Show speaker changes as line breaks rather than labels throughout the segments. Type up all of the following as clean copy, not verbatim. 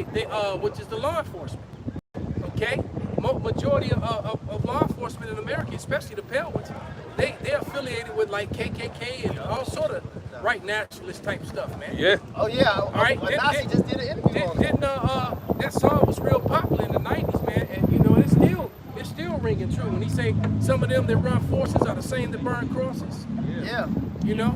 which is the law enforcement. Okay, majority of law enforcement in America, especially the pale ones, they're affiliated with like KKK and all sort of right nationalist type stuff, man.
Yeah.
Oh yeah.
All right.
Nazi just did an interview on it.
That song was real popular in the '90s, man, and you know it's still ringing true when he say some of them that run forces are the same that burn crosses.
Yeah.
You know.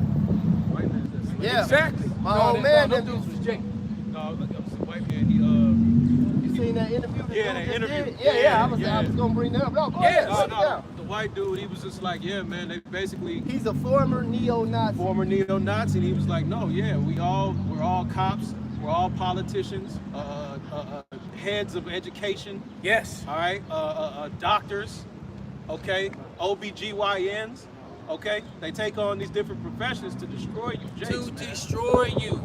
Yeah.
Exactly.
My old man.
Them dudes was Jake.
No, that was a white man.
You seen that interview?
That interview.
Yeah. I was gonna bring that up. No, go ahead.
The white dude, he was just like, yeah, man. They basically.
He's a former neo-Nazi.
And he was like, no, yeah, we're all cops, we're all politicians, heads of education.
Yes.
All right. Doctors. Okay. OBGYNs. Okay. They take on these different professions to destroy you.
To destroy you.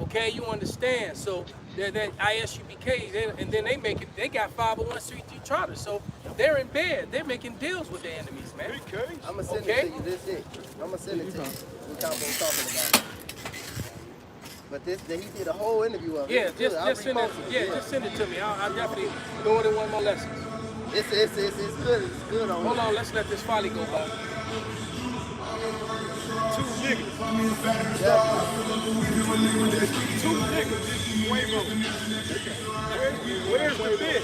Okay, you understand? So that ISUBK, and then they got 501c3 charters. So they're in bed. They're making deals with their enemies, man.
I'm gonna send it to you. This it. I'm gonna send it to you. We talking about it. But he did a whole interview of it.
Yeah, just send it. Yeah, just send it to me. I'll definitely go in one of my lessons.
It's good. It's good on.
Hold on, let's let this folly go by.
Two niggas. Where's the bid?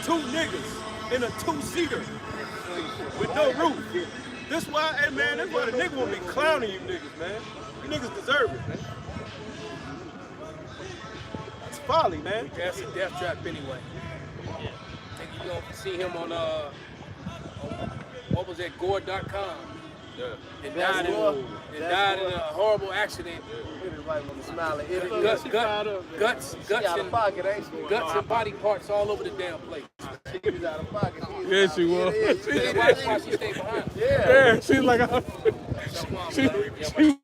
Two niggas in a two-seater with no roof. This why, hey man, that's why the nigga will be clowning you niggas, man. You niggas deserve it, man. That's folly, man.
That's a death trap anyway. Think you gonna see him on what was that, Gore.com?
Yeah.
It died in a horrible accident. Guts and body parts all over the damn place.
She was out of pocket.
Yeah, she was.
That's why she stayed behind.
Yeah, she's like she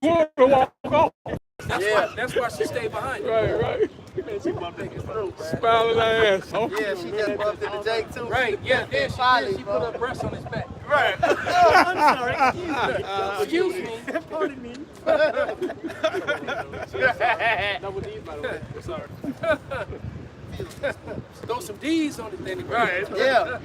wanted to walk off.
That's why she stayed behind.
Right.
She bumped it through, man.
Smiling her ass off.
Yeah, she just bumped into Jake too.
Right, yeah, then she put her breast on his back.
Right.
I'm sorry.
Excuse me.
Pardon me.
Double D's, by the way. Sorry. Throw some D's on it, then. Right.
Yeah.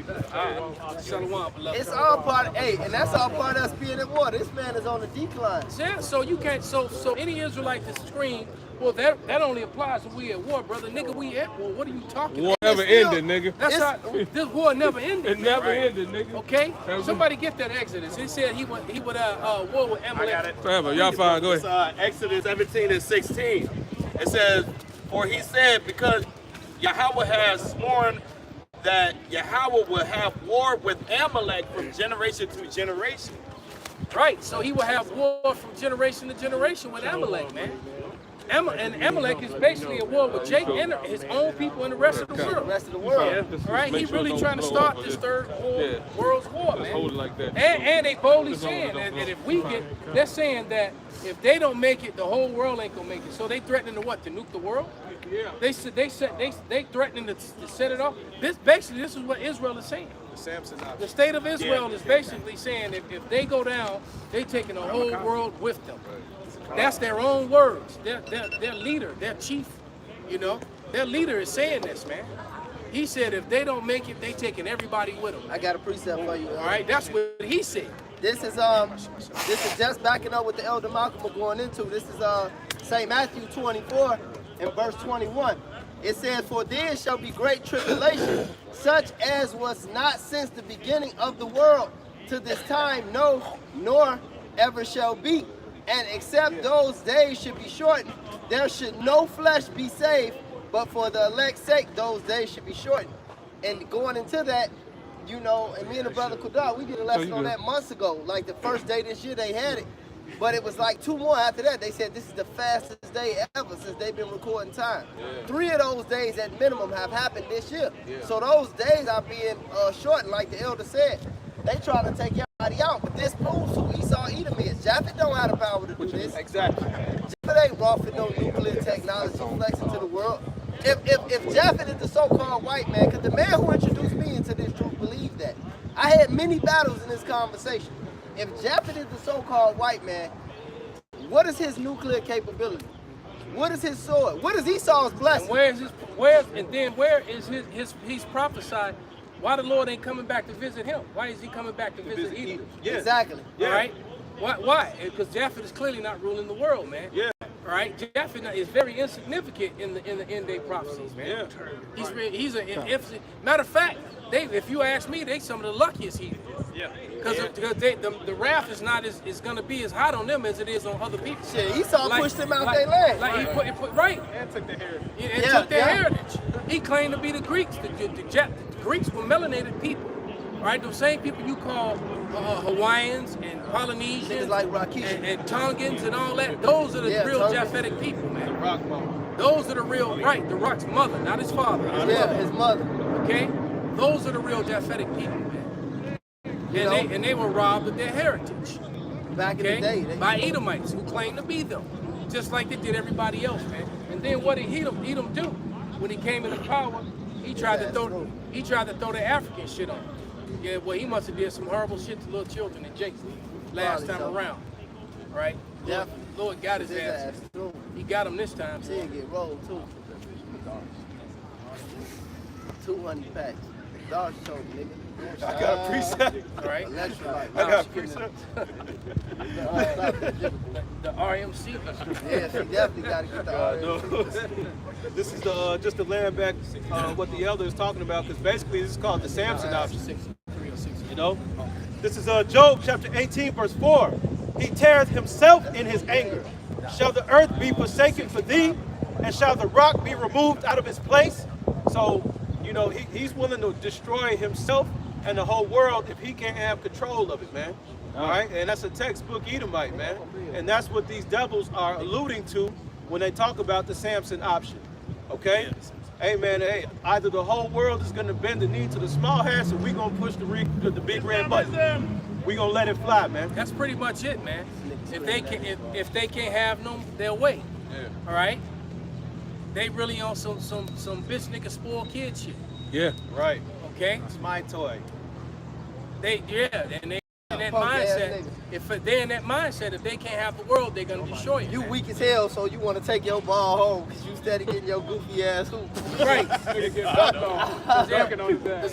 Shalom, beloved.
It's all part of, and that's all part of us being at war. This man is on the decline.
Yeah, so you can't, so any Israelite that scream, well, that only applies when we at war, brother. Nigga, we at war. What are you talking
War
about?
never ended, nigga.
That's how, this war never ended.
It never ended, nigga.
Okay? Somebody get that Exodus. He said he would war with Amalek.
I got it.
Forever. Y'all fine, go
It's
ahead.
Exodus 17 and 16. It says, for he said, because Yahweh has sworn that Yahweh will have war with Amalek from generation to generation.
Right, so he will have war from generation to generation with Amalek, man. And Amalek is basically a war with Jake and his own people and the rest of the world.
The rest of the world.
All right, he really trying to start this third world's war, man.
Hold it like that.
And they boldly saying that if we get, they're saying that if they don't make it, the whole world ain't gonna make it. So they threatening to what? To nuke the world?
Yeah.
They threatening to set it off. This is what Israel is saying. The state of Israel is basically saying if they go down, they taking the whole world with them. That's their own words. Their leader, their chief, their leader is saying this, man. He said if they don't make it, they taking everybody with them.
I got a precept for you.
All right, that's what he said.
This is just backing up what the Elder Malcolm was going into. This is St. Matthew 24 and verse 21. It says, for there shall be great tribulation, such as was not since the beginning of the world to this time, no, nor ever shall be. And except those days should be shortened, there should no flesh be saved, but for the elect's sake, those days should be shortened. And going into that, and me and the brother Kudar, we did a lesson on that months ago. Like the first day this year, they had it. But it was like 2 more after that. They said this is the fastest day ever since they've been recording time. 3 of those days at minimum have happened this year. So those days are being shortened, like the elder said. They trying to take everybody out. But this proves who Esau Edom is. Japheth don't have the power to do this.
Exactly.
Japheth ain't raw for no nuclear technology flexing to the world. If Japheth is the so-called white man, because the man who introduced me into this truth believed that. I had many battles in this conversation. If Japheth is the so-called white man, what is his nuclear capability? What is his sword? What is Esau's blessing?
And where is he's prophesied why the Lord ain't coming back to visit him? Why is he coming back to visit Edom?
Yeah.
Exactly.
Yeah.
All right? Why? Because Japheth is clearly not ruling the world, man.
Yeah.
All right? Japheth is very insignificant in the end day prophecies, man.
Yeah.
He's matter of fact, if you ask me, they some of the luckiest heathens.
Yeah.
Because the wrath is not is going to be as hot on them as it is on other people.
Shit, Esau pushed them out their land.
Like he put right.
And took the heritage.
And took their heritage. He claimed to be the Greeks. The Greeks were melanated people. Right? Those same people you call Hawaiians and Polynesians
Niggas like
and Tongans and all that. Those are the real Japhetic people, man.
The rock mama.
Those are the real, right, the rock's mother, not his father.
His mother.
Okay? Those are the real Japhetic people, man. And they were robbed of their heritage.
Back in the day.
By Edomites who claimed to be them. Just like they did everybody else, man. And then what did Edom do? When he came into power, he tried to throw the African shit on. Yeah, well, he must have did some horrible shit to little children in Jake's last time around. Right?
Yeah.
Lord got his ass. He got him this time.
She didn't get rolled too. 200 packs. Dog choke, nigga.
I got a preset.
All right.
I got a preset.
The RMC.
Yeah, she definitely got to get the RMC.
This is just to land back what the elder is talking about, because basically this is called the Samson option. You know, this is Job chapter 18 verse 4. He teareth himself in his anger. Shall the earth be forsaken for thee, and shall the rock be removed out of its place? So, you know, he's willing to destroy himself and the whole world if he can't have control of it, man. All right, and that's a textbook Edomite, man. And that's what these devils are alluding to when they talk about the Samson option. Okay? Hey, man, either the whole world is going to bend the knee to the small hats, or we're going to push the big red button. We're going to let it fly, man.
That's pretty much it, man. If they can't have them their way, all right? They really on some bitch nigga spoiled kid shit.
Yeah, right.
Okay?
It's my toy.
And they in that mindset. If they're in that mindset, if they can't have the world, they're gonna destroy it.
You
man.
weak as hell, so you want to take your ball home because you steady getting your goofy ass hoop.
Right. Because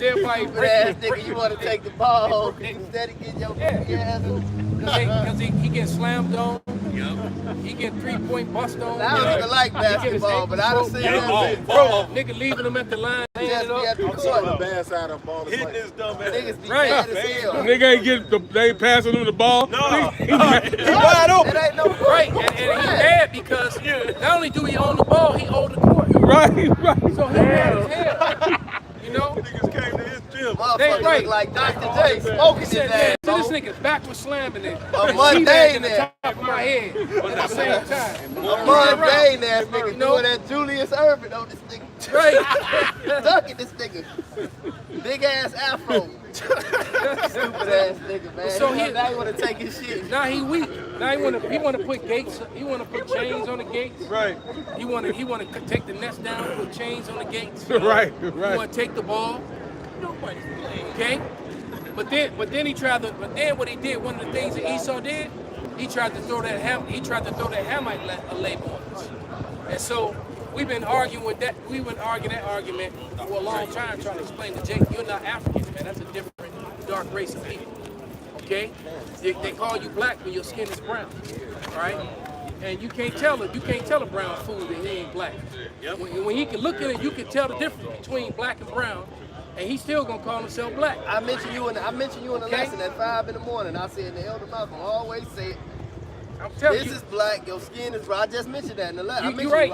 everybody
Stupid ass nigga, you want to take the ball home because you steady getting your goofy ass hoop.
Because he gets slammed on. He get 3-point bust on.
I don't even like basketball, but I done seen that.
Bro, nigga leaving him at the line.
Just be at the court.
Bad side of the ball.
Hitting this dumb ass.
Niggas be
Right.
mad as hell.
Nigga they ain't passing him the ball.
No. He wide open.
It ain't no
Right, and he mad because not only do he own the ball, he owned the court.
Right.
So he mad as hell. You know?
Niggas came to his gym.
Motherfucker
right.
look like Dr. J smoking his
Said,
ass.
man, this nigga's back was slamming it.
A mundane
in the
ass.
top of my head at the same time.
A mundane ass nigga
You know?
doing that Julius Irvin on this nigga.
Right.
Ducking this nigga. Big ass afro. Stupid ass nigga, man.
So
now he want to take his shit.
Now he weak. Now he want to put gates. He want to put chains on the gates.
Right.
He want to take the nets down, put chains on the gates.
Right.
He want to take the ball. Nobody's playing. Okay. But then what he did, one of the things that Esau did, he tried to throw that Hamite label on us. And so we've been arguing that argument for a long time, trying to explain to Jake, you're not African, man. That's a different dark race of people. Okay? They call you black when your skin is brown. Right? And you can't tell a brown fool that he ain't black. When he can look at it, you can tell the difference between black and brown, and he's still gonna call himself black.
I mentioned you in the lesson at 5 in the morning. I said the elder Malcolm always said,
I'm telling
this
you,
is black, your skin is brown. I just mentioned that in the lesson.
you're right.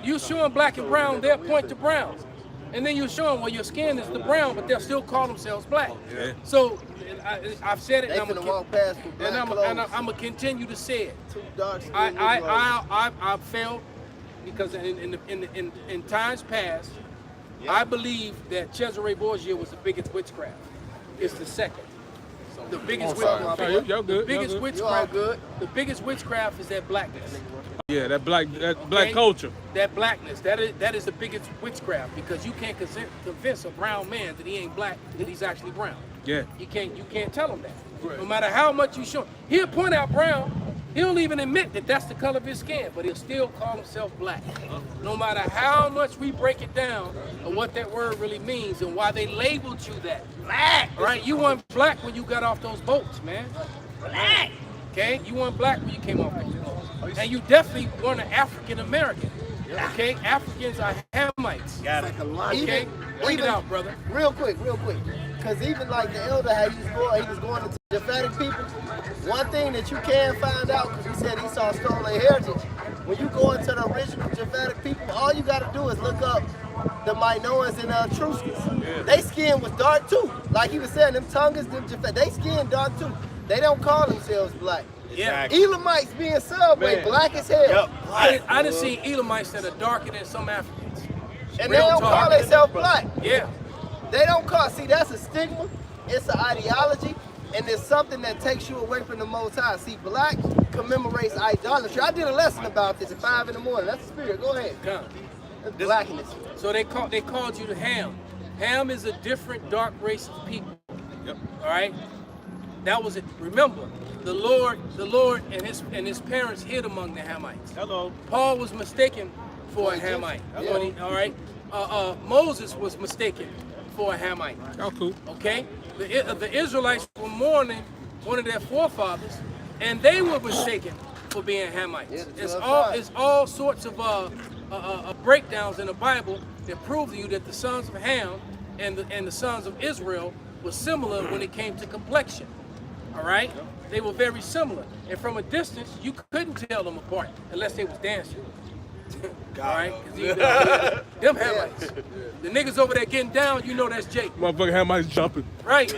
You showing black and brown, they'll point to browns. And then you're showing, well, your skin is the brown, but they'll still call themselves black. Yeah. So I've said it,
They
and
finna walk past with black
I'm gonna continue to say it.
Too dark skin.
I felt because in times past, I believe that Cesare Borgia was the biggest witchcraft. It's the second. The biggest witchcraft.
Y'all good.
The biggest
y'all good.
witchcraft.
good.
The biggest witchcraft is that blackness.
Yeah, that black
Okay?
culture.
That blackness. That is the biggest witchcraft because you can't convince a brown man that he ain't black, that he's actually brown.
Yeah.
You can't tell him that. No matter how much you show him. He'll point out brown, He don't even admit that that's the color of his skin, but he'll still call himself black. No matter how much we break it down of what that word really means and why they labeled you that. Black! Right? You weren't black when you got off those boats, man. Black! Okay? You weren't black when you came off those boats. And you definitely weren't an African American. Okay? Africans are Hamites.
Got it.
Okay? Bring it out, brother.
Real quick. Because even like the elder, how he was going to Japhetic people. One thing that you can find out, because he said Esau stole their heritage, when you go into the original Japhetic people, all you got to do is look up the Minoans and Etruscans. Yeah. They skin was dark too. Like he was saying, them Tongas, them Japhetic, they skin dark too. They don't call themselves black.
Yeah.
Elamites being Subway, black as hell.
Yep.
I done seen Elamites that are darker than some Africans.
And they don't call themselves black.
Yeah.
They don't call, see, that's a stigma, it's an ideology, and it's something that takes you away from the Most High. See, black commemorates idolatry. I did a lesson about this at 5 in the morning. That's the spirit. Go ahead. That's blackness.
So they called you the Ham. Ham is a different dark race of people.
Yep.
All right. That was it. Remember, the Lord, and his parents hid among the Hamites.
Hello.
Paul was mistaken for a Hamite.
Hello.
All right. Moses was mistaken for a Hamite.
Oh, cool.
Okay? The Israelites were mourning one of their forefathers, and they were mistaken for being Hamites. It's all sorts of breakdowns in the Bible that prove to you that the sons of Ham and the sons of Israel were similar when it came to complexion. All right? They were very similar. And from a distance, you couldn't tell them apart unless they was dancing. All right? 'Cause them Hamites. The niggas over there getting down, you know that's Jake.
Motherfucker had my jumping.
Right.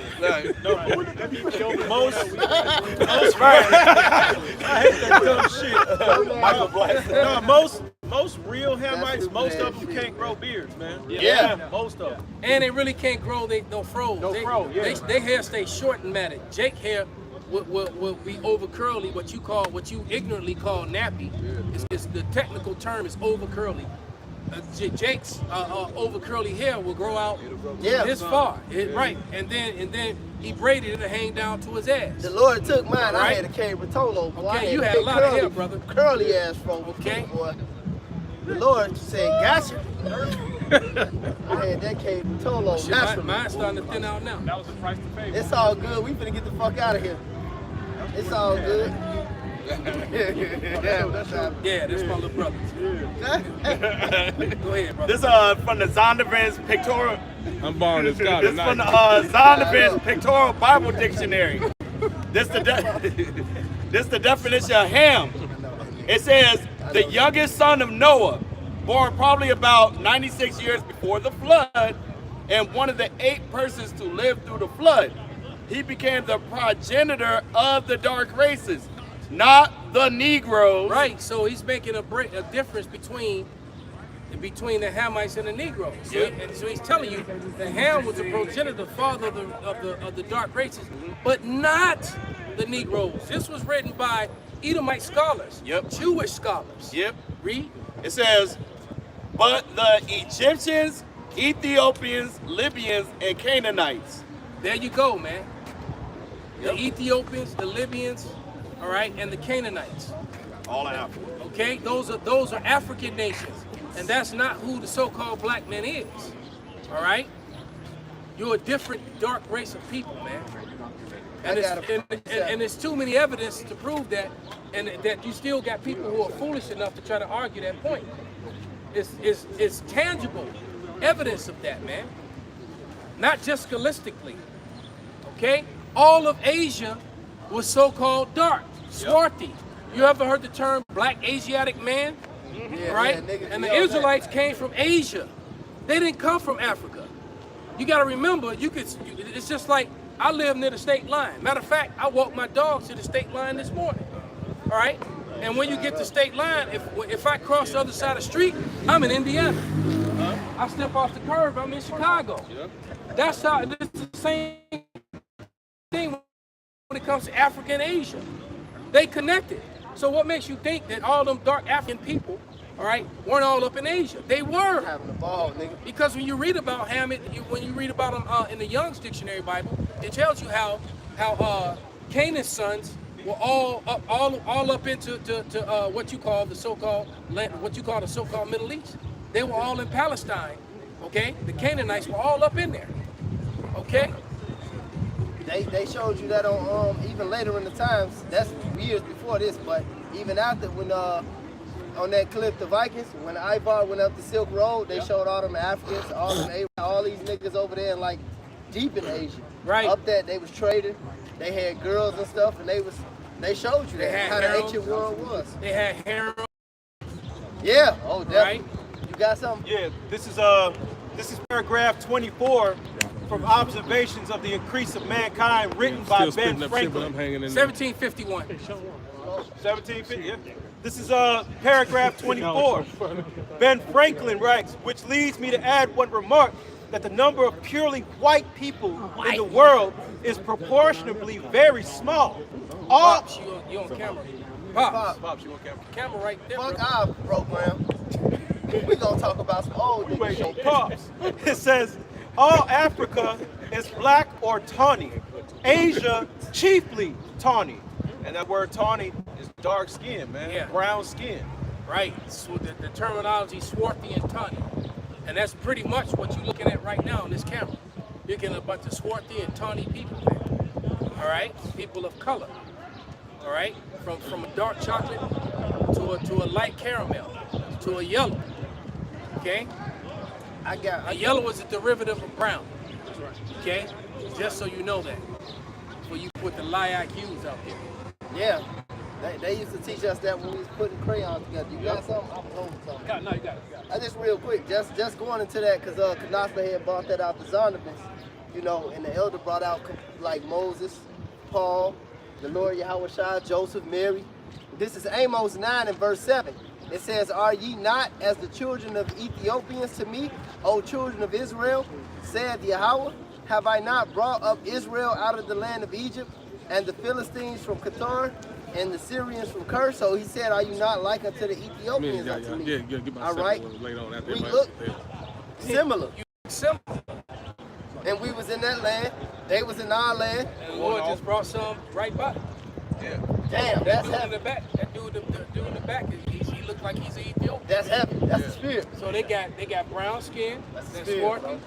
Most real Hamites, most of them can't grow beards, man.
Yeah.
Most of them.
And they really can't grow, no froze. They hair stay short and matted. Jake hair will be over curly, what you ignorantly call nappy. It's the technical term is over curly. Jake's over curly hair will grow out this far, right? And then he braided it to hang down to his ass.
The Lord took mine. I
Right.
had a Cave Rotolo. Boy.
Okay, you had a lot of hair, brother.
Curly ass fro.
Okay.
Boy. The Lord said, gotcha. I had that Cave Rotolo.
Shit, mine's starting to thin out now.
That was the price to pay.
It's all good. We finna get the fuck out of here. It's all good.
Yeah, that's my little brother. Go ahead, brother.
This from the Zondervan's pictorial.
I'm borrowing this copy.
This from the Zondervan's pictorial Bible dictionary. This the definition of Ham. It says the youngest son of Noah, born probably about 96 years before the flood, and one of the 8 persons to live through the flood. He became the progenitor of the dark races, not the Negroes.
Right, so he's making a difference between the Hamites and the Negroes. So he's telling you that Ham was the progenitor, father of the dark races, but not the Negroes. This was written by Edomite scholars, Jewish scholars. Read.
It says, but the Egyptians, Ethiopians, Libyans, and Canaanites.
There you go, man. The Ethiopians, the Libyans, all right, and the Canaanites.
All Africa.
Okay, those are African nations, and that's not who the so-called black man is. All right, you're a different dark race of people, man. And there's too many evidence to prove that, and that you still got people who are foolish enough to try to argue that point. It's tangible evidence of that, man. Not just scholastically. Okay, all of Asia was so-called dark, swarthy. You ever heard the term black Asiatic man? Right? And the Israelites came from Asia. They didn't come from Africa. You got to remember, it's just like I live near the state line. Matter of fact, I walked my dogs to the state line this morning. All right? And when you get to state line, if I cross the other side of the street, I'm in Indiana. I step off the curb, I'm in Chicago. That's how, it's the same thing when it comes to Africa and Asia. They connected. So what makes you think that all them dark African people, all right, weren't all up in Asia? They were.
Having a ball, nigga.
Because when you read about Ham, when you read about them in the Young's Dictionary Bible, it tells you how Canaan's sons were all up into what you call the so-called Middle East. They were all in Palestine. Okay, the Canaanites were all up in there. Okay.
They showed you that on even later in the times. That's years before this, but even after when on that clip, the Vikings, when Ivar went up the Silk Road, they showed all them Africans, all these niggas over there, and like deep in Asia.
Right.
Up there, they was trading. They had girls and stuff, and they showed you that how the ancient world was.
They had harem.
Yeah. Oh, definitely.
Right.
You got something?
Yeah. This is paragraph 24 from Observations of the Increase of Mankind, written by
Still
Ben
spitting up shit, but I'm
Franklin.
hanging in there.
1751.
1750. Yeah. This is paragraph 24. Ben Franklin writes, which leads me to add one remark, that the number of purely white people in the world is proportionably very small. All
Pops, you on camera. Pops.
Pops, you on camera?
Camera right there.
Fuck
Bro.
our program. We gonna talk about some old nigga
Wait,
shit.
Pops. It says, all Africa is black or tawny. Asia, chiefly tawny. And that word tawny is dark skin, man.
Yeah.
Brown skin.
Right. So the terminology swarthy and tawny. And that's pretty much what you're looking at right now on this camera. You're getting a bunch of swarthy and tawny people there. All right? People of color. All right? From a dark chocolate to a light caramel to a yellow. Okay? A yellow is a derivative of brown. Okay? Just so you know that. Before you put the lie IQs out there.
Yeah. They used to teach us that when we was putting crayons together. You got something? I was holding something.
No, you got it.
I just real quick, just going into that, because Kanaspa had brought that out to Zondervan, you know, and the elder brought out like Moses, Paul, the Lord Yahweh Shai, Joseph, Mary. This is Amos 9 and verse 7. It says, are ye not as the children of Ethiopians to me, O children of Israel, said Yahweh? Have I not brought up Israel out of the land of Egypt, and the Philistines from Qatar, and the Syrians from Ker? So he said, are you not like unto the Ethiopians unto me?
Yeah, get my
all right.
later on after
We
that.
look similar.
Simple.
And we was in that land, they was in our land.
And the Lord just brought some right by.
Yeah.
Damn,
That
that's
dude in
heavy.
the back, the dude in the back, he looked like he's an Ethiopian.
That's heavy. That's the spirit.
So they got brown skin,
That's the
that's
spirit,
swarthy,
bro.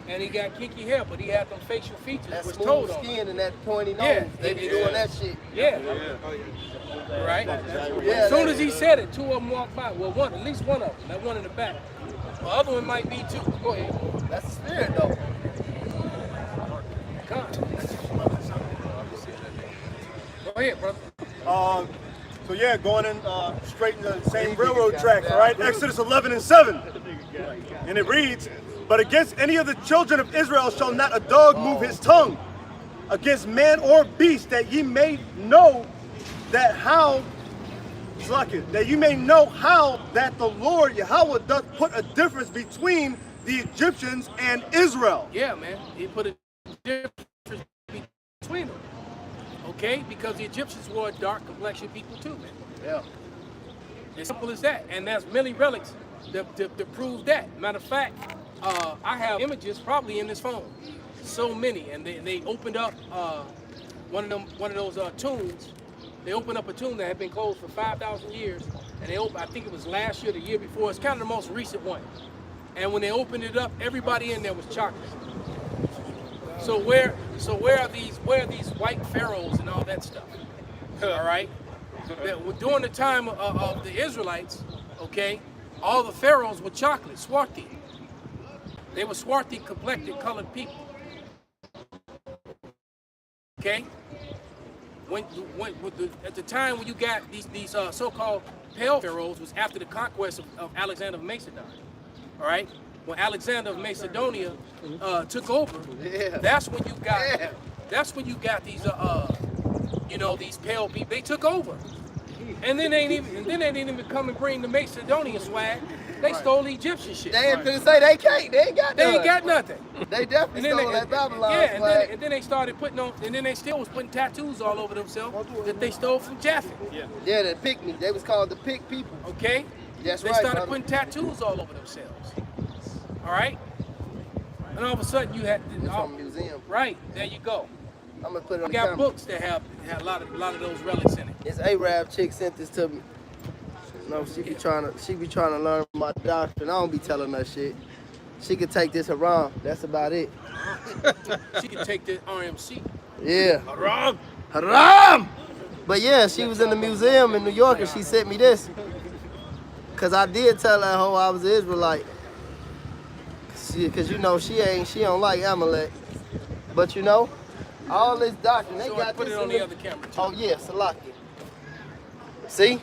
and he got kinky hair, but he had them facial features,
That
which
smooth
told on him.
skin and that pointy nose.
Yeah,
They be
yeah.
doing that shit.
Yeah, right.
Yeah,
As soon
that-
as he said it, two of them walked by. Well, at least one of them. That one in the back. The other one might be too. Go ahead.
That's the spirit though.
Come on. Go ahead, brother.
So yeah, going in straight in the same railroad tracks, all right? Exodus 11 and 7. And it reads, but against any of the children of Israel shall not a dog move his tongue against man or beast, that ye may know that you may know how that the Lord Yahweh doth put a difference between the Egyptians and Israel.
Yeah, man. He put a difference between them. Okay? Because the Egyptians were dark complexion people too, man.
Yeah.
As simple as that. And there's many relics to prove that. Matter of fact, I have images probably in this phone. So many. And they opened up one of those tombs. They opened up a tomb that had been closed for 5,000 years. And they opened, I think it was last year, the year before. It's kind of the most recent one. And when they opened it up, everybody in there was chocolate. So where are these white pharaohs and all that stuff? All right. During the time of the Israelites, okay, all the pharaohs were chocolate, swarthy. They were swarthy, complected, colored people. Okay. At the time when you got these so-called pale pharaohs was after the conquest of Alexander of Macedon. All right. When Alexander of Macedonia took over, that's when you got these these pale people. They took over, and then they didn't even come and bring the Macedonian swag. They stole the Egyptian shit.
They ain't finna say they can't. They ain't got
They
none.
ain't got nothing.
They definitely stole that Babylon
Yeah,
swag.
and then they started putting on, and then they still was putting tattoos all over themselves that they stole from Japhet.
Yeah, the Pygmies. They was called the Pig people.
Okay?
That's
They
right,
started
brother.
putting tattoos all over themselves. All right? And all of a sudden you had
From a museum.
right, there you go.
I'm gonna put it on
We
the
got
camera.
books that have a lot of those relics in it.
This Arab chick sent this to me. No, she be trying to learn my doctrine. I don't be telling her shit. She could take this around. That's about it.
She can take the RMC.
Yeah. Haram. Haram. But yeah, she was in the museum in New York and she sent me this. Cause I did tell that hoe I was an Israelite. Cause you know she don't like Amalek. But you know, all this doctrine, they
So I
got
put
this
it on
in
the
the
other camera too.
Oh yeah, Salaki. See?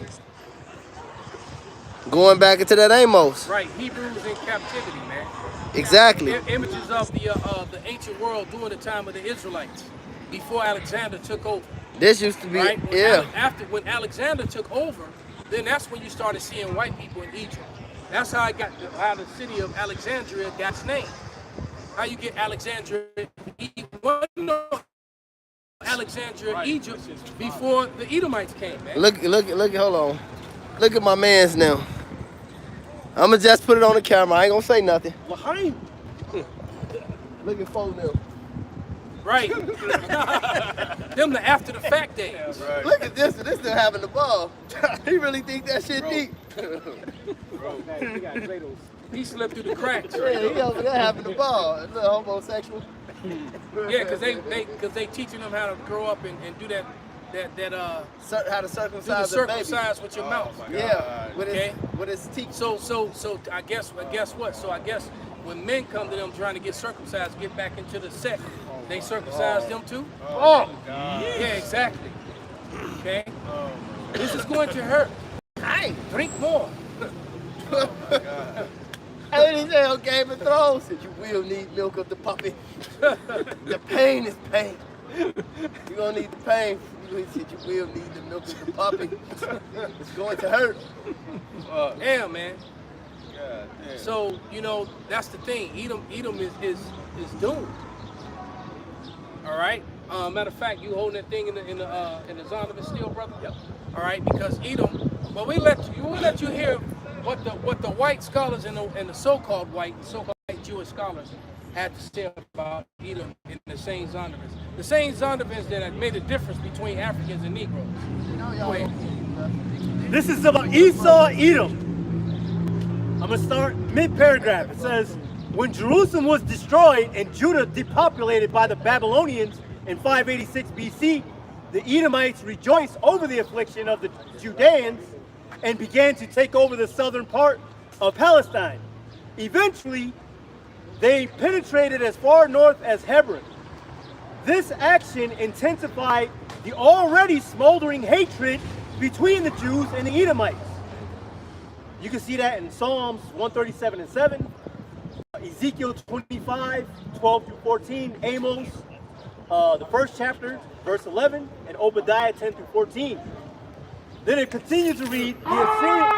Going back into that Amos.
Right, Hebrews in captivity, man.
Exactly.
Images of the ancient world during the time of the Israelites, before Alexander took over.
This used to be,
Right?
yeah.
When Alexander took over, then that's when you started seeing white people in Egypt. That's how how the city of Alexandria got its name. How you get Alexandria, well, you know, Alexandria, Egypt, before the Edomites came, man.
Look, hold on. Look at my man's now. I'ma just put it on the camera. I ain't gonna say nothing.
L'chaim.
Look at phone now.
Right. Them the after the fact days.
Right.
Look at this still having the ball. He really think that shit deep.
He slipped through the cracks.
Yeah, he over there having the ball. A little homosexual.
Yeah, because they teaching them how to grow up and do that
How to
do the
circumcise a baby.
circumcise with your mouth.
Yeah,
Okay.
with his teeth.
So I guess what? So I guess when men come to them trying to get circumcised, get back into the sect, they circumcise them too?
Oh!
Yeah, exactly. Okay? This is going to hurt.
Hey!
Drink more.
Hey, he said on Game of Thrones, said you will need milk of the puppy. The pain is pain. You gonna need the pain. He said you will need the milk of the puppy. It's going to hurt.
Yeah, man.
God damn.
So, you know, that's the thing. Edom is doomed. All right. Matter of fact, you holding that thing in the Zondervan still, brother? Yep. All right, because Edom. Well, we'll let you hear what the white scholars and the so-called white Jewish scholars had to say about Edom in the same Zondervans. The same Zondervans that had made a difference between Africans and Negroes. Go ahead.
This is about Esau, Edom. I'm gonna start mid-paragraph. It says, when Jerusalem was destroyed and Judah depopulated by the Babylonians in 586 BC, the Edomites rejoiced over the affliction of the Judeans and began to take over the southern part of Palestine. Eventually, they penetrated as far north as Hebron. This action intensified the already smoldering hatred between the Jews and the Edomites. You can see that in Psalms 137 and 7, Ezekiel 25, 12 through 14, Amos, the first chapter, verse 11, and Obadiah 10 through 14. Then it continues to read, the Assyrians.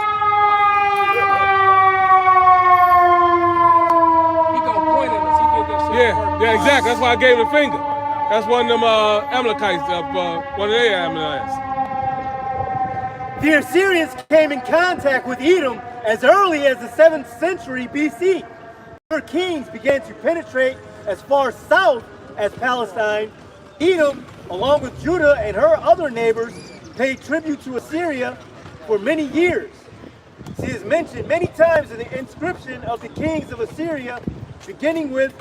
He gonna point at us. He did that shit.
Yeah, exactly. That's why I gave him the finger. That's one of them Amalekites, one of their Amalekites.
The Assyrians came in contact with Edom as early as the 7th century BC. Their kings began to penetrate as far south as Palestine. Edom, along with Judah and her other neighbors, paid tribute to Assyria for many years. She is mentioned many times in the inscription of the kings of Assyria, beginning with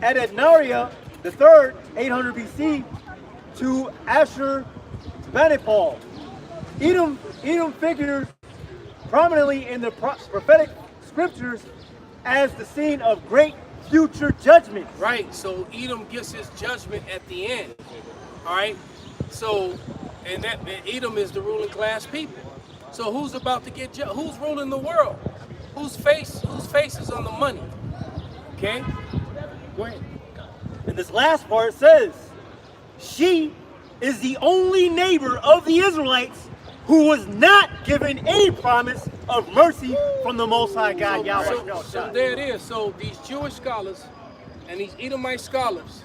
Adadnariah III, 800 BC, to Ashur-banipal. Edom figures prominently in the prophetic scriptures as the scene of great future judgment.
Right. So Edom gets his judgment at the end. All right. So, and Edom is the ruling class people. So who's about to get judged? Who's ruling the world? Whose face is on the money? Okay. Go ahead.
And this last part says, she is the only neighbor of the Israelites who was not given any promise of mercy from the Most High God, Yahweh.
So there it is. So these Jewish scholars and these Edomite scholars,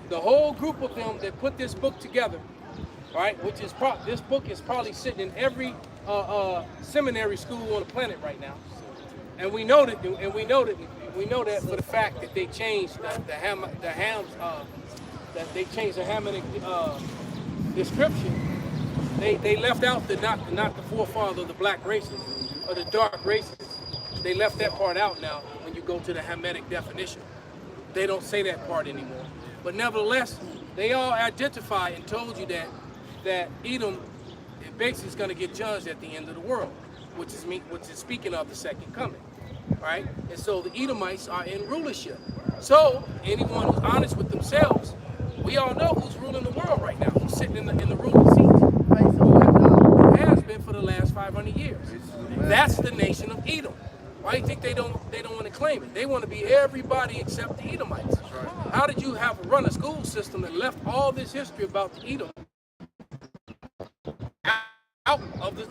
the whole group of them that put this book together, right? Which is this book is probably sitting in every seminary school on the planet right now, and we know that for the fact that they changed the Ham's that they changed the Hamitic description. They left out the not the forefather of the black races or the dark races. They left that part out now when you go to the Hamitic definition. They don't say that part anymore. But nevertheless, they all identify and told you that Edom basically is going to get judged at the end of the world, which is speaking of the second coming, right? And so the Edomites are in rulership. So anyone who's honest with themselves, we all know who's ruling the world right now, who's sitting in the ruling seat, who has been for the last 500 years. That's the nation of Edom. Why do you think they don't want to claim it? They want to be everybody except the Edomites. How did you run a school system that left all this history about the Edom out of the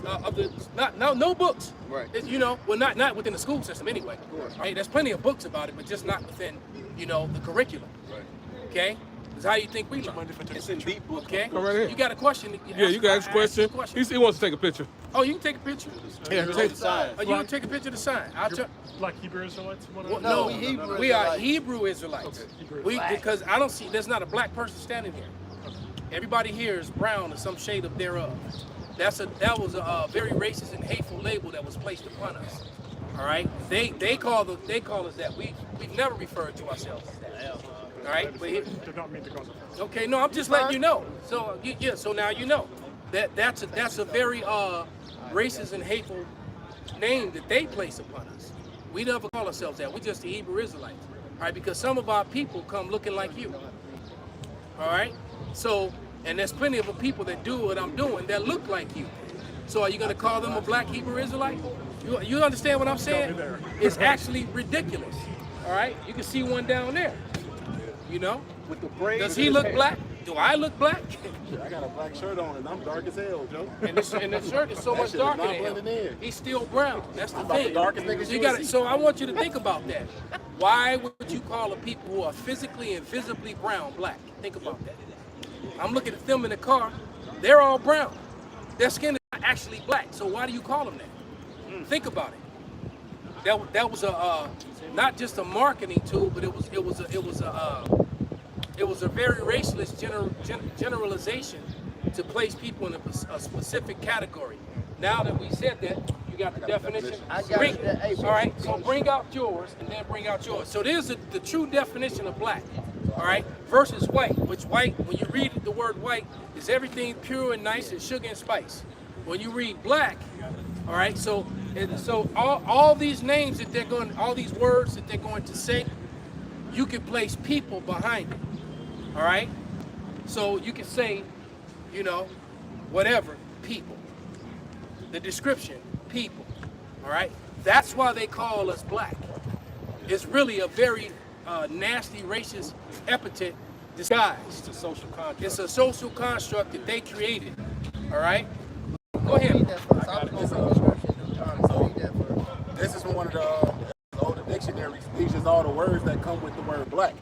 no books? Right. You know, well, not within the school system anyway. Right? There's plenty of books about it, but just not within, you know, the curriculum. Right. Okay. Because how do you think we learn? It's in deep book. Okay.
Come right here.
You got a question?
Yeah, you got a question. He wants to take a picture.
Oh, you can take a picture.
Yeah, take the sign.
Oh, you can take a picture of the sign.
Like Hebrew Israelites?
Well, no, we are Hebrew Israelites. Okay. Because I don't see, there's not a black person standing here. Okay. Everybody here is brown or some shade of thereof. That was a very racist and hateful label that was placed upon us. All right, they call us that. We've never referred to ourselves as that. All right, but
did not mean to cause offense.
Okay, no, I'm just letting you know. So yeah, so now you know that's a very racist and hateful name that they place upon us. We never call ourselves that. We're just the Hebrew Israelites. All right, because some of our people come looking like you. All right, so and there's plenty of people that do what I'm doing that look like you. So are you going to call them a black Hebrew Israelite? You understand what I'm saying? It's actually ridiculous. All right, you can see one down there. You know,
with the braids.
Does he look black? Do I look black?
I got a black shirt on and I'm dark as hell, Joe.
And this shirt is so much darker than him. He's still brown. That's the thing.
Darkest niggas
So I want you to think about that. Why would you call a people who are physically and visibly brown black? Think about that. I'm looking at them in the car. They're all brown. Their skin is not actually black. So why do you call them that? Think about it. That was a not just a marketing tool, but it was a very racialist generalization to place people in a specific category. Now that we said that, you got the definition. All right, so bring out yours and then bring out yours. So there's the true definition of black. All right, versus white, which white, when you read the word white, is everything pure and nice and sugar and spice. When you read black, all right, so all these names that they're going, all these words that they're going to say, you can place people behind it. All right, so you can say, you know, whatever, people. The description, people. All right, that's why they call us black. It's really a very nasty, racist epithet disguised.
It's a social construct.
It's a social construct that they created. All right, go ahead.
This is from one of the older dictionaries. These is all the words that come with the word black,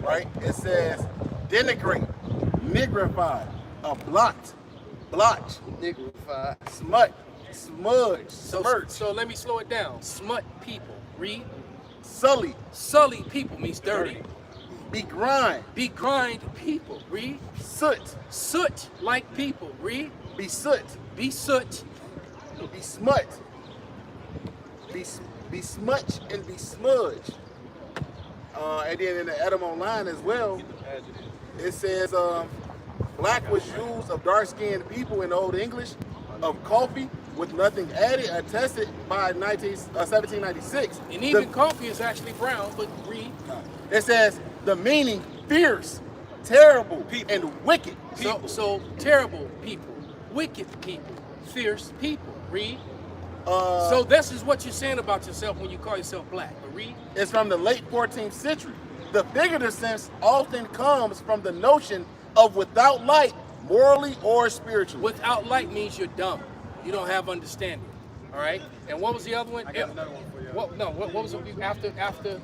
right? It says denigrate, nigrify, blot, blotch,
Nigrify.
smut, smudge, smirch,
So let me slow it down. Smut people. Read.
sully,
Sully people means dirty.
begrind,
Begrimed people. Read.
soot,
Soot like people. Read.
besoot,
Be soot.
besmut, besmutch, and besmudge. And then in the Adam Online as well, it says black was used of dark-skinned people in Old English, of coffee with nothing added, attested by 1796.
And even coffee is actually brown, but read.
It says the meaning fierce, terrible, and wicked.
So terrible people, wicked people, fierce people. Read. So this is what you're saying about yourself when you call yourself black. But read.
It's from the late 14th century. The figurative sense often comes from the notion of without light, morally or spiritually.
Without light means you're dumb. You don't have understanding. All right. And what was the other one?
I got another one for you.
What was it after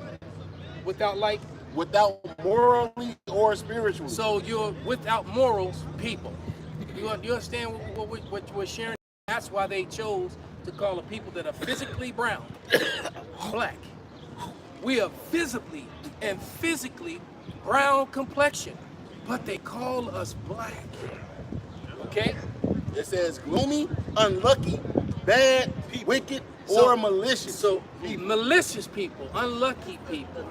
without light?
Without morally or spiritually.
So you're without morals, people. You understand what we're sharing? That's why they chose to call the people that are physically brown black. We are visibly and physically brown complexion. but they call us black. Okay?
It says gloomy, unlucky, bad, wicked, or malicious.
So malicious people, unlucky people,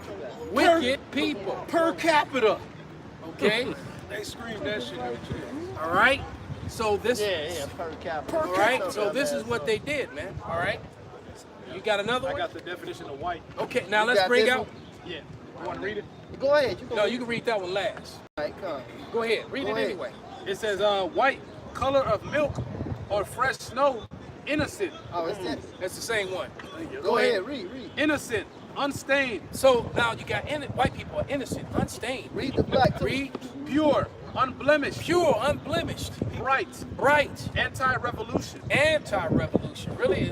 wicked people.
Per capita.
Okay?
They scream that shit out you.
All right? So this
per capita.
all right? So this is what they did, man. All right? You got another
I
one?
got the definition of white.
Okay, now
You
let's
got
bring
this
out.
Yeah. You want to read it?
Go ahead.
No, you can read that one last.
All right, come.
Go ahead, read
Go
it
ahead.
anyway.
It says white, color of milk or fresh snow, innocent.
Oh, it's that.
That's the same one.
Go ahead, read.
Innocent, unstained,
So now you got white people are innocent, unstained.
Read the black too.
Read
pure, unblemished,
pure, unblemished,
bright,
bright,
anti-revolution,
anti-revolution. Really?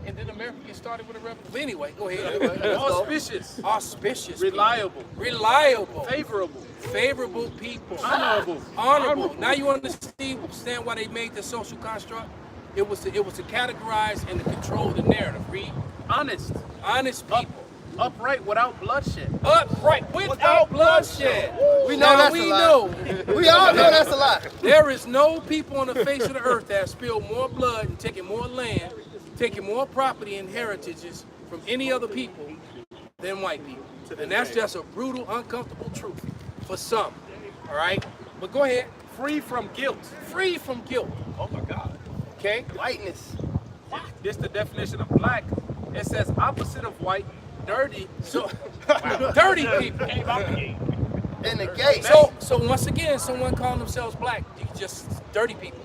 And did America get started with a revolution? But anyway, go ahead.
auspicious,
Auspicious.
reliable,
people. Reliable.
favorable,
Favorable people.
honorable.
Honorable. Now you understand why they made the social construct? It was to categorize and to control the narrative. Read.
honest,
Honest people.
upright without bloodshed.
Upright without bloodshed. We
No,
know.
that's
We
a lie.
know.
We all know that's a lie.
There is no people on the face of the earth that have spilled more blood and taken more land, taking more property and heritages from any other people than white people. And that's just a brutal, uncomfortable truth for some. All right? But go ahead.
Free from guilt.
Free from guilt.
Oh my God.
Okay?
Whiteness.
This the definition of black. It says opposite of white, dirty.
So, dirty people.
In the gate.
So once again, someone calling themselves black, you just dirty people.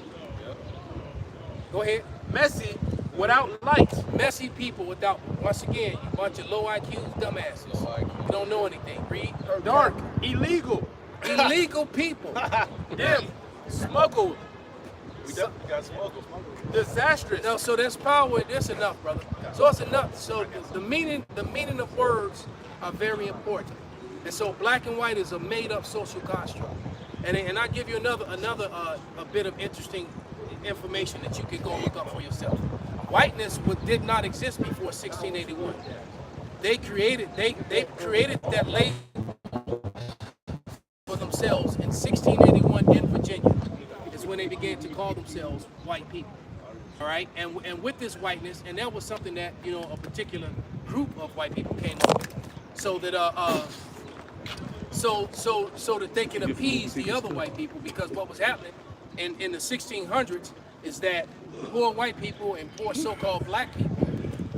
Go ahead.
Messy without light.
Messy people without, once again, you bunch of low IQ dumbasses. You don't know anything. Read.
Dark, illegal,
Illegal people.
dim, smuggled. We definitely got smuggled. Disastrous.
No, so that's power. That's enough, brother. So it's enough. So the meaning of words are very important. And so black and white is a made-up social construct. And I'll give you another a bit of interesting information that you can go look up for yourself. Whiteness did not exist before 1681. They created that label for themselves in 1681 in Virginia. Is when they began to call themselves white people. All right, and with this whiteness, and that was something that a particular group of white people came up with, so that so that they can appease the other white people, because what was happening in the 1600s is that poor white people and poor so-called black people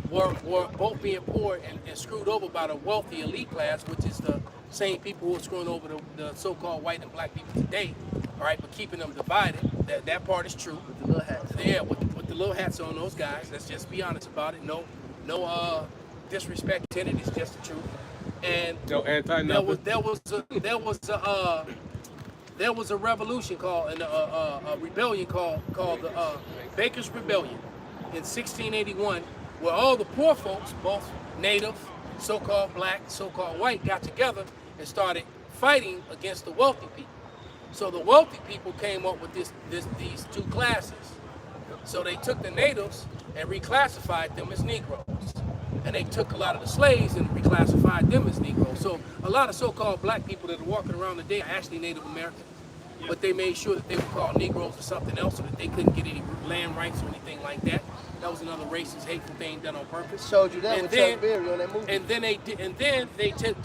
were both being poor and screwed over by the wealthy elite class, which is the same people who are screwing over the so-called white and black people today. All right, but keeping them divided. That part is true.
With the little hats.
Yeah, with the little hats on, those guys. Let's just be honest about it. No disrespect intended. It's just the truth. And
No anti-nothing.
there was a revolution called a rebellion called the Baker's Rebellion in 1681, where all the poor folks, both native, so-called black, so-called white, got together and started fighting against the wealthy people. So the wealthy people came up with these two classes. So they took the natives and reclassified them as Negroes. And they took a lot of the slaves and reclassified them as Negroes. So a lot of so-called black people that are walking around today are actually Native American. But they made sure that they were called Negroes or something else so that they couldn't get any land rights or anything like that. That was another racist, hateful thing done on purpose.
Showed you that
And
with
then-
Chuck Berry on that movie.
And then they took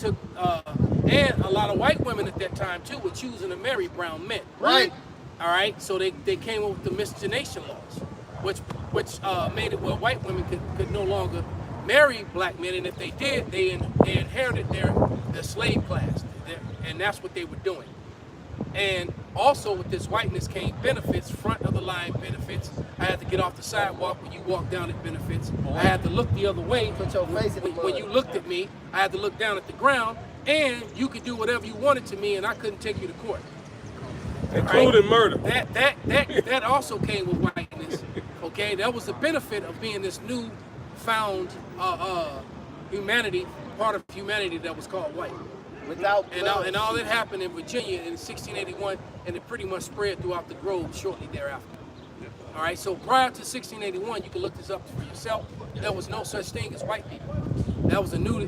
and a lot of white women at that time too were choosing to marry brown men.
Right.
All right. So they came up with the miscegenation laws, which made it where white women could no longer marry black men, and if they did, they inherited their slave class, and that's what they were doing. And also with this whiteness came benefits, front of the line benefits. I had to get off the sidewalk when you walk down at benefits. I had to look the other way.
Put your face in the
When
mud.
you looked at me, I had to look down at the ground, and you could do whatever you wanted to me, and I couldn't take you to court.
Including murder.
That also came with whiteness. Okay, that was the benefit of being this new found humanity, part of humanity that was called white.
Without
And all that happened in Virginia in 1681, and it pretty much spread throughout the Grove shortly thereafter. All right, so prior to 1681, you can look this up for yourself. There was no such thing as white people. That was a new,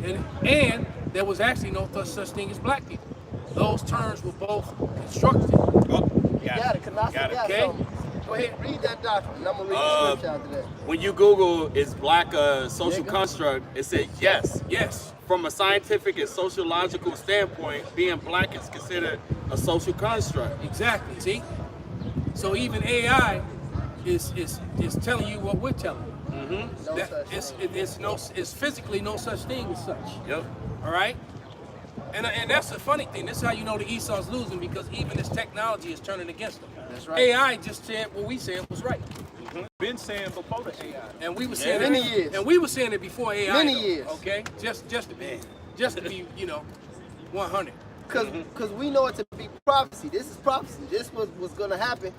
and there was actually no such thing as black people. those terms were both constructed.
Got it. Kanasa got
Okay?
something. Go ahead, read that doctrine. And I'm gonna read the scripture after that.
When you Google is black a social construct, it says yes.
Yes.
From a scientific and sociological standpoint, being black is considered a social construct.
Exactly. See? So even AI is telling you what we're telling you.
No
That
such
it's physically no such thing as such.
Yep.
All right? And that's the funny thing. This is how you know the Esau's losing, because even this technology is turning against them.
That's right.
AI just said what we said was right.
Been saying before the AI.
And we were saying
Many
it,
years.
and we were saying it before AI.
Many
though,
years.
Okay? Just to be, 100.
Because we know it to be prophecy. This is prophecy. This was going to happen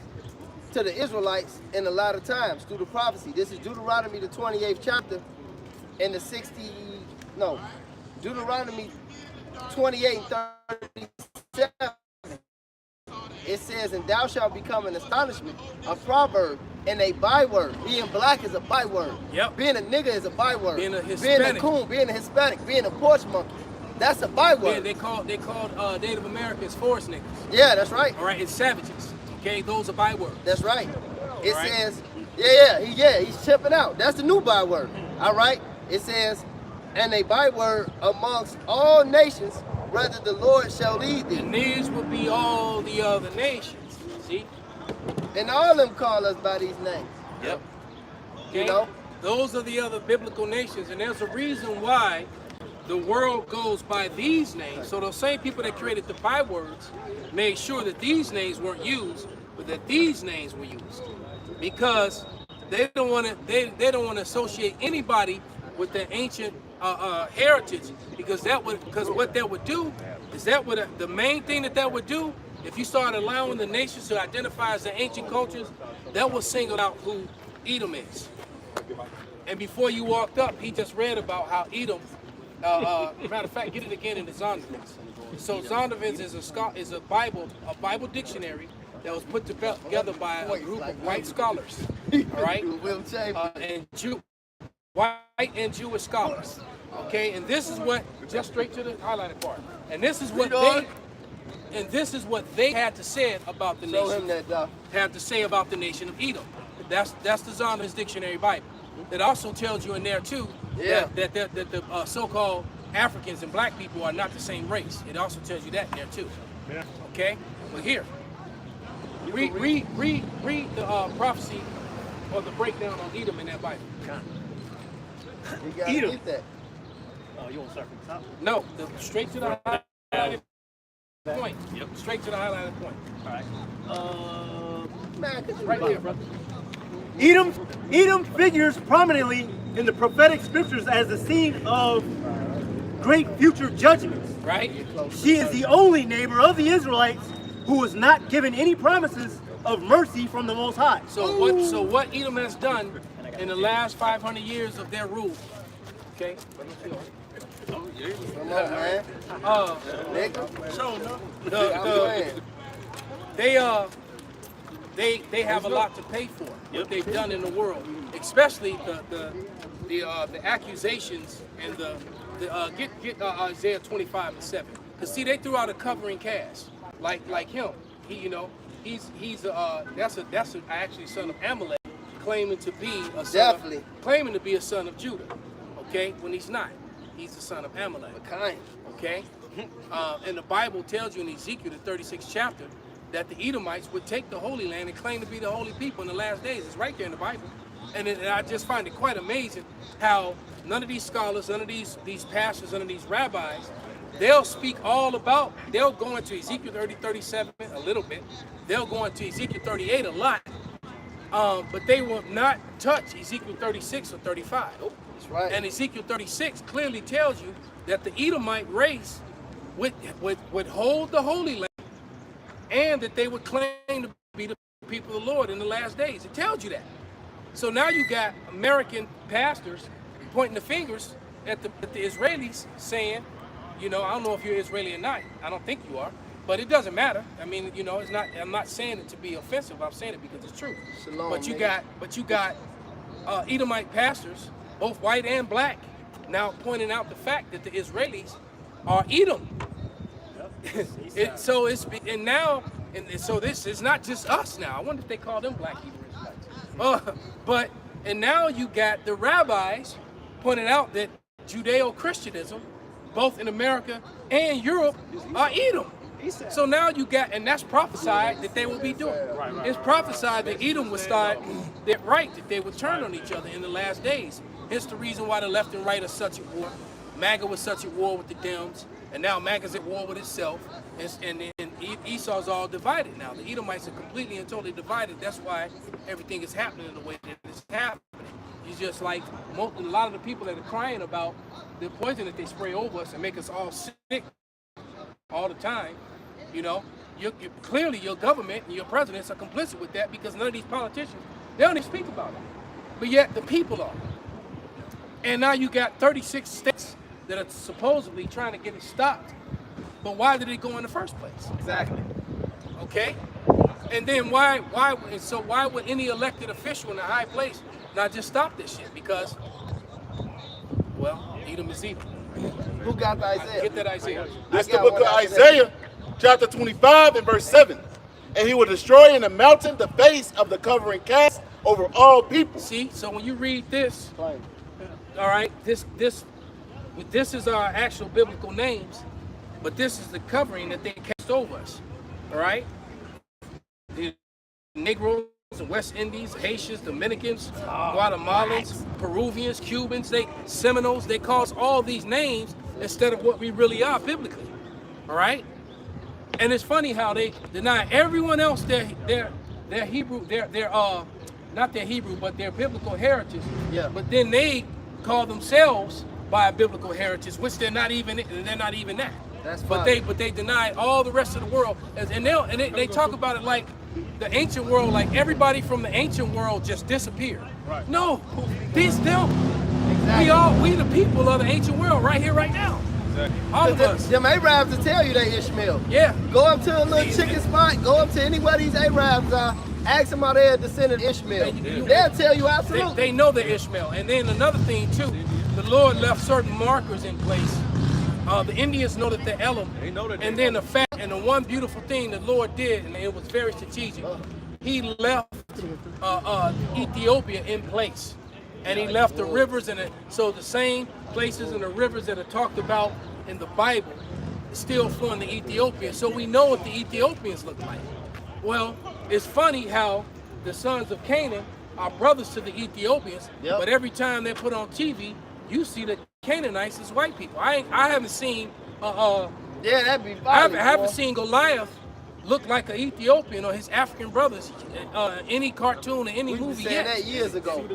to the Israelites in a lot of times through the prophecy. This is Deuteronomy, the 28th chapter, and the Deuteronomy 28 and 37. It says, and thou shalt become an astonishment, a proverb, and a byword. Being black is a byword.
Yep.
Being a nigga is a byword.
Being a Hispanic.
Being a coon, being a Hispanic, being a porch monkey. That's a byword.
Yeah, they called Native Americans forest niggas.
Yeah, that's right.
All right, it's savages. Okay, those are bywords.
That's right. It
Right.
says, he's chipping out. That's the new byword. All right. It says, and a byword amongst all nations, whether the Lord shall lead thee.
And these would be all the other nations. See?
And all of them call us by these names.
Yep.
Okay?
You know?
Those are the other biblical nations, and there's a reason why the world goes by these names. So those same people that created the bywords made sure that these names weren't used, but that these names were used, because they don't want to. They don't want to associate anybody with their ancient heritage, because what that would do is the main thing that would do, if you start allowing the nations to identify as the ancient cultures, that will single out who Edom is. And before you walked up, he just read about how Edom. Matter of fact, get it again in the Zondervan's. So Zondervan's is a Bible dictionary that was put together by a group of white scholars. All right, white and Jewish scholars. Okay, and this is what, just straight to the highlighted part. And this is what they had to say about the
Show
nation.
him that, Doc.
Had to say about the nation of Edom. That's the Zondervan's dictionary Bible. It also tells you in there too that the so-called Africans and black people are not the same race. It also tells you that in there too.
Yeah.
Okay, but here, read the prophecy or the breakdown on Edom in that Bible.
You gotta
Edom.
get that.
Oh, you want to start from the top?
No, straight to the highlighted point. Yep. Straight to the highlighted point.
All right.
Man, could you
Right here, brother.
Edom figures prominently in the prophetic scriptures as the scene of great future judgments.
Right.
She is the only neighbor of the Israelites who was not given any promises of mercy from the Most High.
So what Edom has done in the last 500 years of their rule, okay?
Come on, man. Nigga.
They have a lot to pay for what they've done in the world, especially the accusations and get Isaiah 25:7. Cause see, they threw out a covering cast like him. He's actually son of Amalek, claiming to be a son of Judah. Okay, when he's not, he's the son of Amalek. Okay, and the Bible tells you in Ezekiel the 36th chapter that the Edomites would take the Holy Land and claim to be the holy people in the last days. It's right there in the Bible. And I just find it quite amazing how none of these scholars, none of these pastors, none of these rabbis, they'll go into Ezekiel 37 a little bit. They'll go into Ezekiel 38 a lot. But they will not touch Ezekiel 36 or 35.
That's right.
And Ezekiel 36 clearly tells you that the Edomite race would hold the Holy Land, and that they would claim to be the people of the Lord in the last days. It tells you that. So now you got American pastors pointing the fingers at the Israelis, saying, I don't know if you're Israeli or not. I don't think you are, but it doesn't matter. I mean, it's not. I'm not saying it to be offensive. I'm saying it because it's true.
Shalom,
but you got Edomite pastors, both white and black, now pointing out the fact that the Israelis are Edom. So it's and now and so this is not just us now. I wonder if they call them black Hebrew Israelites. But and now you got the rabbis pointing out that Judeo-Christianism, both in America and Europe, are Edom. So now you got, and that's prophesied that they will be doing. It's prophesied that Edom would start that they would turn on each other in the last days. Hence the reason why the left and right are such at war. MAGA was such at war with the Dems, and now MAGA's at war with itself. And Esau's all divided now. The Edomites are completely and totally divided. That's why everything is happening the way that it's happening. It's just like a lot of the people that are crying about the poison that they spray over us and make us all sick all the time. You know, clearly your government and your presidents are complicit with that because none of these politicians, they don't even speak about it. But yet the people are. And now you got 36 states that are supposedly trying to get it stopped. But why did it go in the first place?
Exactly.
Okay? And then why would any elected official in a high place not just stop this shit? Because, well, Edom is evil.
Who got the Isaiah?
Get that Isaiah.
This is the book of Isaiah, chapter 25 and verse 7. And he will destroy in the mountain the face of the covering cast over all people.
See, so when you read this, all right, this is our actual biblical names, but this is the covering that they cast over us. All right? The Negroes, the West Indies, Haitians, Dominicans, Guatemalans, Peruvians, Cubans, Seminoles, they call us all these names instead of what we really are biblically. All right? And it's funny how they deny everyone else their Hebrew, not their Hebrew, but their biblical heritage.
Yeah.
But then they call themselves by a biblical heritage, which they're not even that.
That's
but
fine.
they deny all the rest of the world, and they talk about it like the ancient world, like everybody from the ancient world just disappeared.
Right.
No, these them.
Exactly.
We the people of the ancient world right here, right now. All of us.
Them Arabs will tell you they Ishmael.
Yeah.
Go up to a little chicken spot, go up to anywhere these Arabs are, ask them how they're a descendant of Ishmael. They'll tell you absolutely.
They know they're Ishmael. And then another thing too, the Lord left certain markers in place. The Indians know that they're Elam. And then the one beautiful thing the Lord did, and it was very strategic, he left Ethiopia in place. And he left the rivers so the same places and the rivers that are talked about in the Bible still flowing to Ethiopia. So we know what the Ethiopians look like. Well, it's funny how the sons of Canaan are brothers to the Ethiopians, but every time they're put on TV, you see the Canaanites as white people. I haven't seen
that'd be
I
violent,
haven't
boy.
seen Goliath look like an Ethiopian or his African brothers any cartoon or any
We was
movie
saying
yet.
that years ago.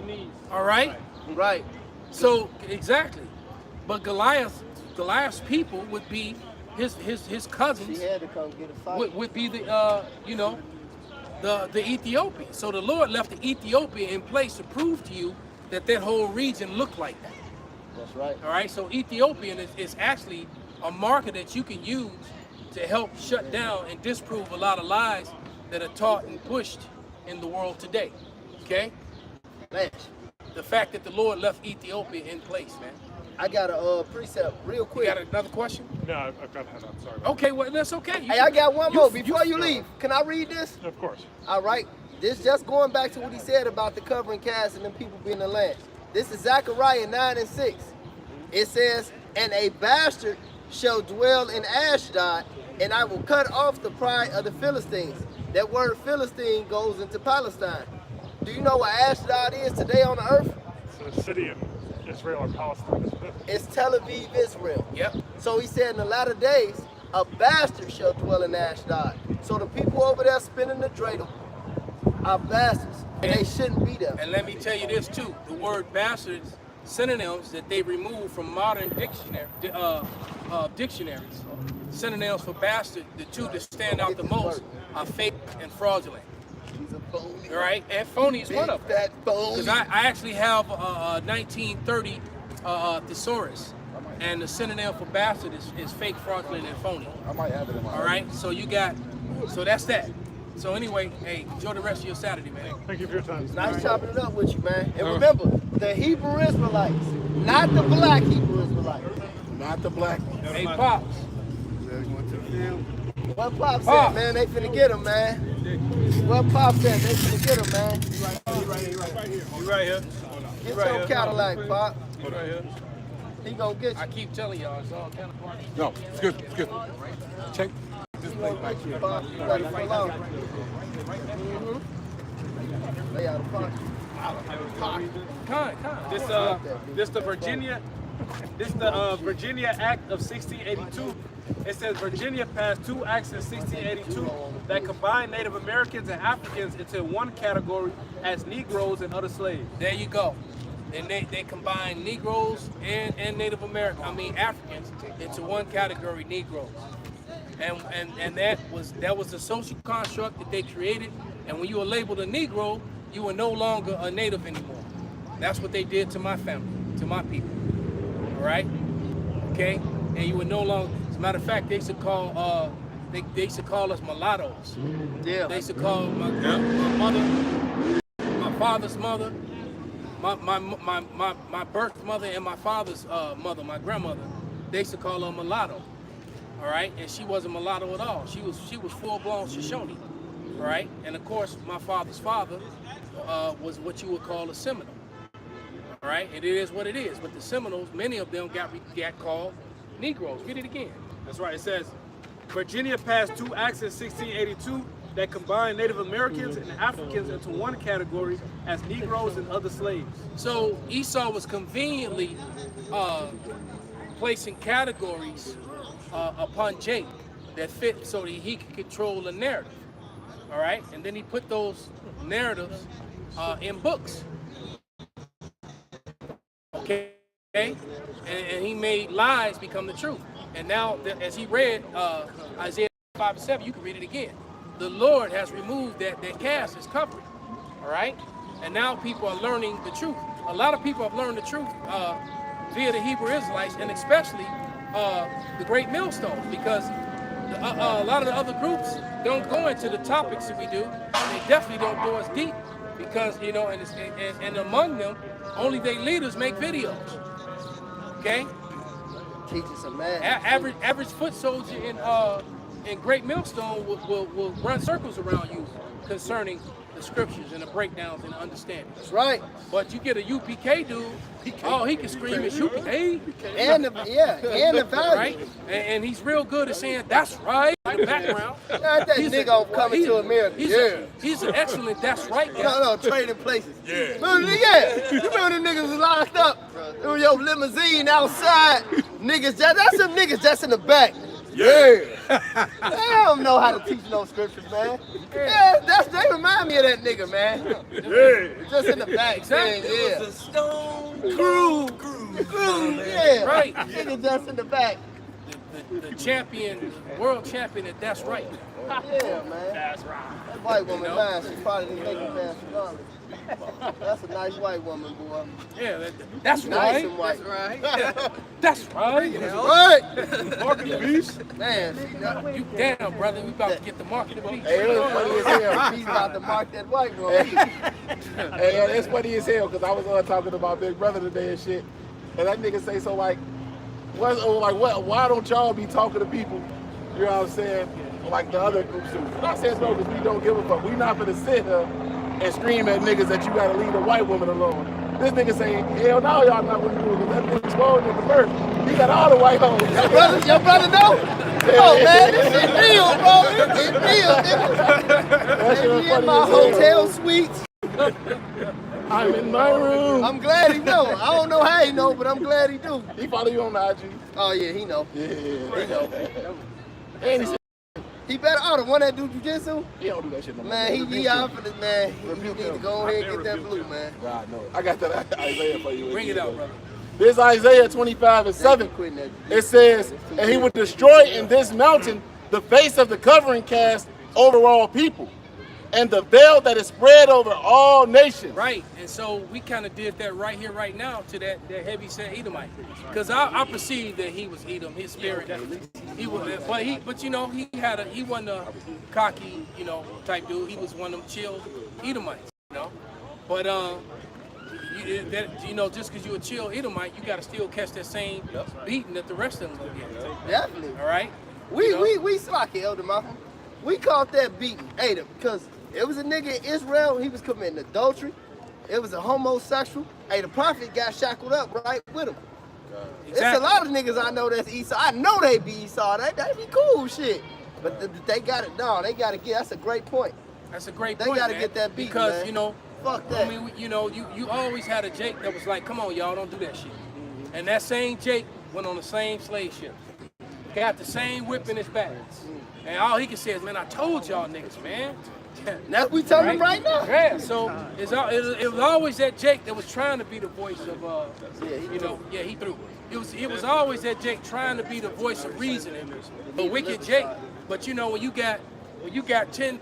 All right?
Right.
So exactly. But Goliath's people would be his cousins
She had to come get a fight.
would be the Ethiopians. So the Lord left the Ethiopia in place to prove to you that whole region looked like that.
That's right.
All right, so Ethiopian is actually a marker that you can use to help shut down and disprove a lot of lies that are taught and pushed in the world today. Okay?
Man,
The fact that the Lord left Ethiopia in place, man.
I got a precept real
You
quick.
got another question?
No, I've got to head out. Sorry.
Okay, well, that's okay.
Hey, I got one more before you leave. Can I read this?
Of course.
All right. This just going back to what he said about the covering cast and the people being in the land. This is Zechariah 9:6. It says, "And a bastard shall dwell in Ashdod, and I will cut off the pride of the Philistines." That word Philistine goes into Palestine. Do you know what Ashdod is today on the earth?
It's a city in Israel or Palestine, isn't it?
It's Tel Aviv, Israel.
Yep.
So he said in the latter days, a bastard shall dwell in Ashdod. So the people over there spinning the dreidel are bastards, and they shouldn't be there.
And let me tell you this too: the word bastards, synonyms that they removed from modern dictionaries. Synonyms for bastard, the two that stand out the most are fake and fraudulent.
He's a phony.
All right, and phony is one of them.
That phony.
Because I actually have a 1930 thesaurus, and the synonym for bastard is fake, fraudulent, and phony.
I might have it in my
All right, so that's that. So anyway, hey, enjoy the rest of your Saturday, man.
Thank you for your time.
Nice chopping it up with you, man. And remember, the Hebrew Israelites, not the black Hebrew Israelites.
Not the black.
Hey, Pops,
What Pop said, man, they finna get him, man. What Pop said, they finna get him, man.
You right here.
Get your Cadillac, Pop.
Right here.
He gonna get you.
I keep telling y'all, it's all kind of party.
No, it's good. It's good. Check.
He gonna get you, Pop. You ready for long? Lay out of pocket.
This the Virginia Act of 1682. It says Virginia passed 2 acts in 1682 that combined Native Americans and Africans into one category as Negroes and other slaves.
There you go. And they combine Negroes and Native American, Africans into one category, Negroes. And that was the social construct that they created. And when you were labeled a Negro, you were no longer a Native anymore. That's what they did to my family, to my people. All right? Okay? And you were no longer, as a matter of fact, they used to call they used to call us mulattoes.
Yeah.
They used to call my mother, my father's mother, my birth mother and my father's mother, my grandmother, they used to call her mulatto. All right? And she wasn't mulatto at all. She was full-blown Shoshone. All right? And of course, my father's father was what you would call a Seminole. All right? And it is what it is. But the Seminoles, many of them got called Negroes. Read it again.
That's right. It says Virginia passed 2 acts in 1682 that combined Native Americans and Africans into one category as Negroes and other slaves.
So Esau was conveniently placing categories upon Jacob that fit so that he could control the narrative. All right? And then he put those narratives in books. Okay? And he made lies become the truth. And now, as he read Isaiah 5:7, you can read it again. The Lord has removed that cast, his covering. All right? And now people are learning the truth. A lot of people have learned the truth via the Hebrew Israelites, and especially the great millstones, because a lot of the other groups don't go into the topics that we do. They definitely don't go as deep because, and among them, only their leaders make videos. Okay?
Teaching some man.
Average foot soldier in Great Millstone will run circles around you concerning the scriptures and the breakdowns and the understanding.
That's right.
But you get a UPK dude, he can scream his UPK.
And the value.
Right? And he's real good at saying, that's right, in the background.
That nigga coming to America.
He's an excellent that's right guy.
No, trading places. Yeah. You remember them niggas was locked up in your limousine outside. That's some niggas just in the back. Yeah. They don't know how to teach no scriptures, man. Yeah, they remind me of that nigga, man. Yeah. Just in the back, saying, yeah.
The stone
crew. Yeah.
Right.
Nigga just in the back.
The champion, world champion at that's right.
Yeah, man. That's right. That white woman, man, she probably didn't make it past regardless. That's a nice white woman, boy.
Yeah, that's
nice
right.
And white.
That's right.
That's right.
Right. Market beast.
Man,
you down, brother. We about to get the market beast.
Hey, it was funny as hell.
He's about to mark that white woman.
Hey, it's funny as hell because I was talking about Big Brother today and shit, and that nigga say so like, why don't y'all be talking to people? You know what I'm saying? Like the other groups do. And I said no, because we don't give a fuck. We not gonna sit here and scream at niggas that you gotta leave a white woman alone. This nigga saying, hell no, y'all not gonna do it because that nigga's going in the birth. He got all the white hoes.
Your brother know? Oh man, this shit real, bro. It's real, nigga.
That shit was
He in
funny
my
as hell.
hotel suites.
I'm in my room.
I'm glad he know. I don't know how he know, but I'm glad he do.
He follow you on the IG.
Oh yeah, he know.
Yeah.
He know.
And he said,
He better, the one that do jujitsu?
he don't do that shit no more.
Man, he out for this, man. You need to go ahead and get that blue, man.
God, no. I got that Isaiah for you.
Bring it out, brother.
This Isaiah 25:7. It says, and he would destroy in this mountain the face of the covering cast over all people, and the veil that is spread over all nations.
Right, and so we kind of did that right here, right now, to that heavy set Edomite, because I perceived that he was Edom, his spirit. He was, but you know, he wasn't a cocky, type dude. He was one of them chill Edomites, But just because you're a chill Edomite, you got to still catch that same beating that the rest of them will get.
Definitely.
All right.
We slack it, Elder Malcolm. We called that beating, ate him, because it was a nigga in Israel, he was committing adultery. It was a homosexual. Hey, the prophet got shackled up right with him. Exactly. It's a lot of niggas I know that's Esau. I know they be Esau. They be cool shit. But they got it. No, they got to get. That's a great point.
That's a great point.
They got to get that beat,
because
man.
you know.
Fuck that.
I mean, you know, you always had a Jake that was like, "Come on, y'all, don't do that shit." And that same Jake went on the same slave ship. Got the same whip in his back. And all he can say is, "Man, I told y'all niggas, man."
That's what we telling him right now.
Yeah, so it was always that Jake that was trying to be the voice of, he threw. It was always that Jake trying to be the voice of reasoning, but wicked Jake. But you know, when you got 10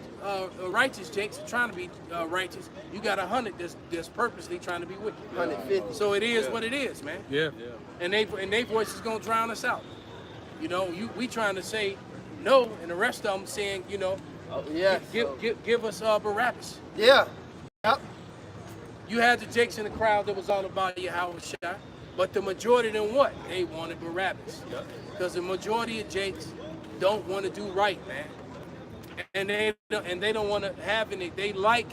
righteous Jakes trying to be righteous, you got 100 that's purposely trying to be wicked.
150.
So it is what it is, man.
Yeah.
And they voice is gonna drown us out. You know, we trying to say no, and the rest of them saying, you know, give us Barabbas.
Yeah. Yep.
You had the Jakes in the crowd that was all about Yahweh Shai, but the majority of them what? They wanted Barabbas. Because the majority of Jakes don't want to do right, man. And they don't want to have any. They like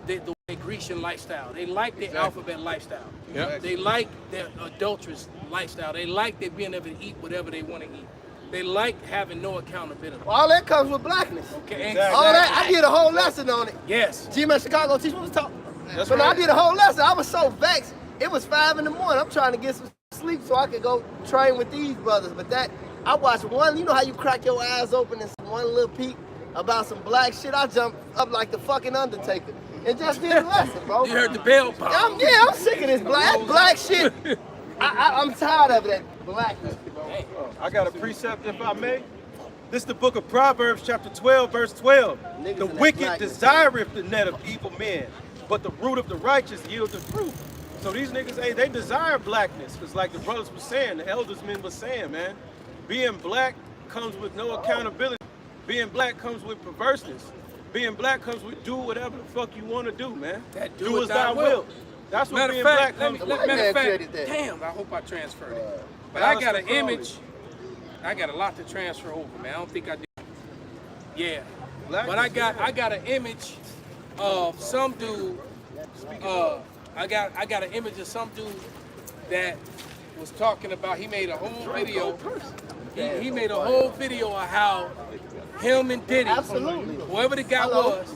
the Grecian lifestyle. They like the alphabet lifestyle.
Yep.
They like their adulterous lifestyle. They like they being able to eat whatever they want to eat. They like having no accountability.
Well, all that comes with blackness.
Okay,
exactly. All that, I did a whole lesson on it.
Yes.
GMS Chicago teacher was talking.
That's
right.
right.
I did a whole lesson. I was so vexed. It was 5 in the morning. I'm trying to get some sleep so I could go train with these brothers. But I watched one, you know how you crack your eyes open and one little peek about some black shit? I jumped up like the fucking Undertaker and just did a lesson, bro.
You heard the bell pop.
I'm sick of this black shit. I'm tired of that blackness, bro.
I got a precept, if I may. This is the book of Proverbs, chapter 12, verse 12. The wicked desireth the net of evil men, but the root of the righteous yields the fruit. So these niggas, hey, they desire blackness. Because like the brothers were saying, the elders men were saying, man, being black comes with no accountability. Being black comes with perverseness. Being black comes with do whatever the fuck you want to do, man. Do as thou will. That's what being black comes with.
Matter of fact, damn, I hope I transferred it. But I got an image. I got a lot to transfer over, man. I don't think I did. Yeah. But I got an image of some dude. I got an image of some dude that was talking about. He made a whole video. He made a whole video of how him and Diddy, whoever the guy was,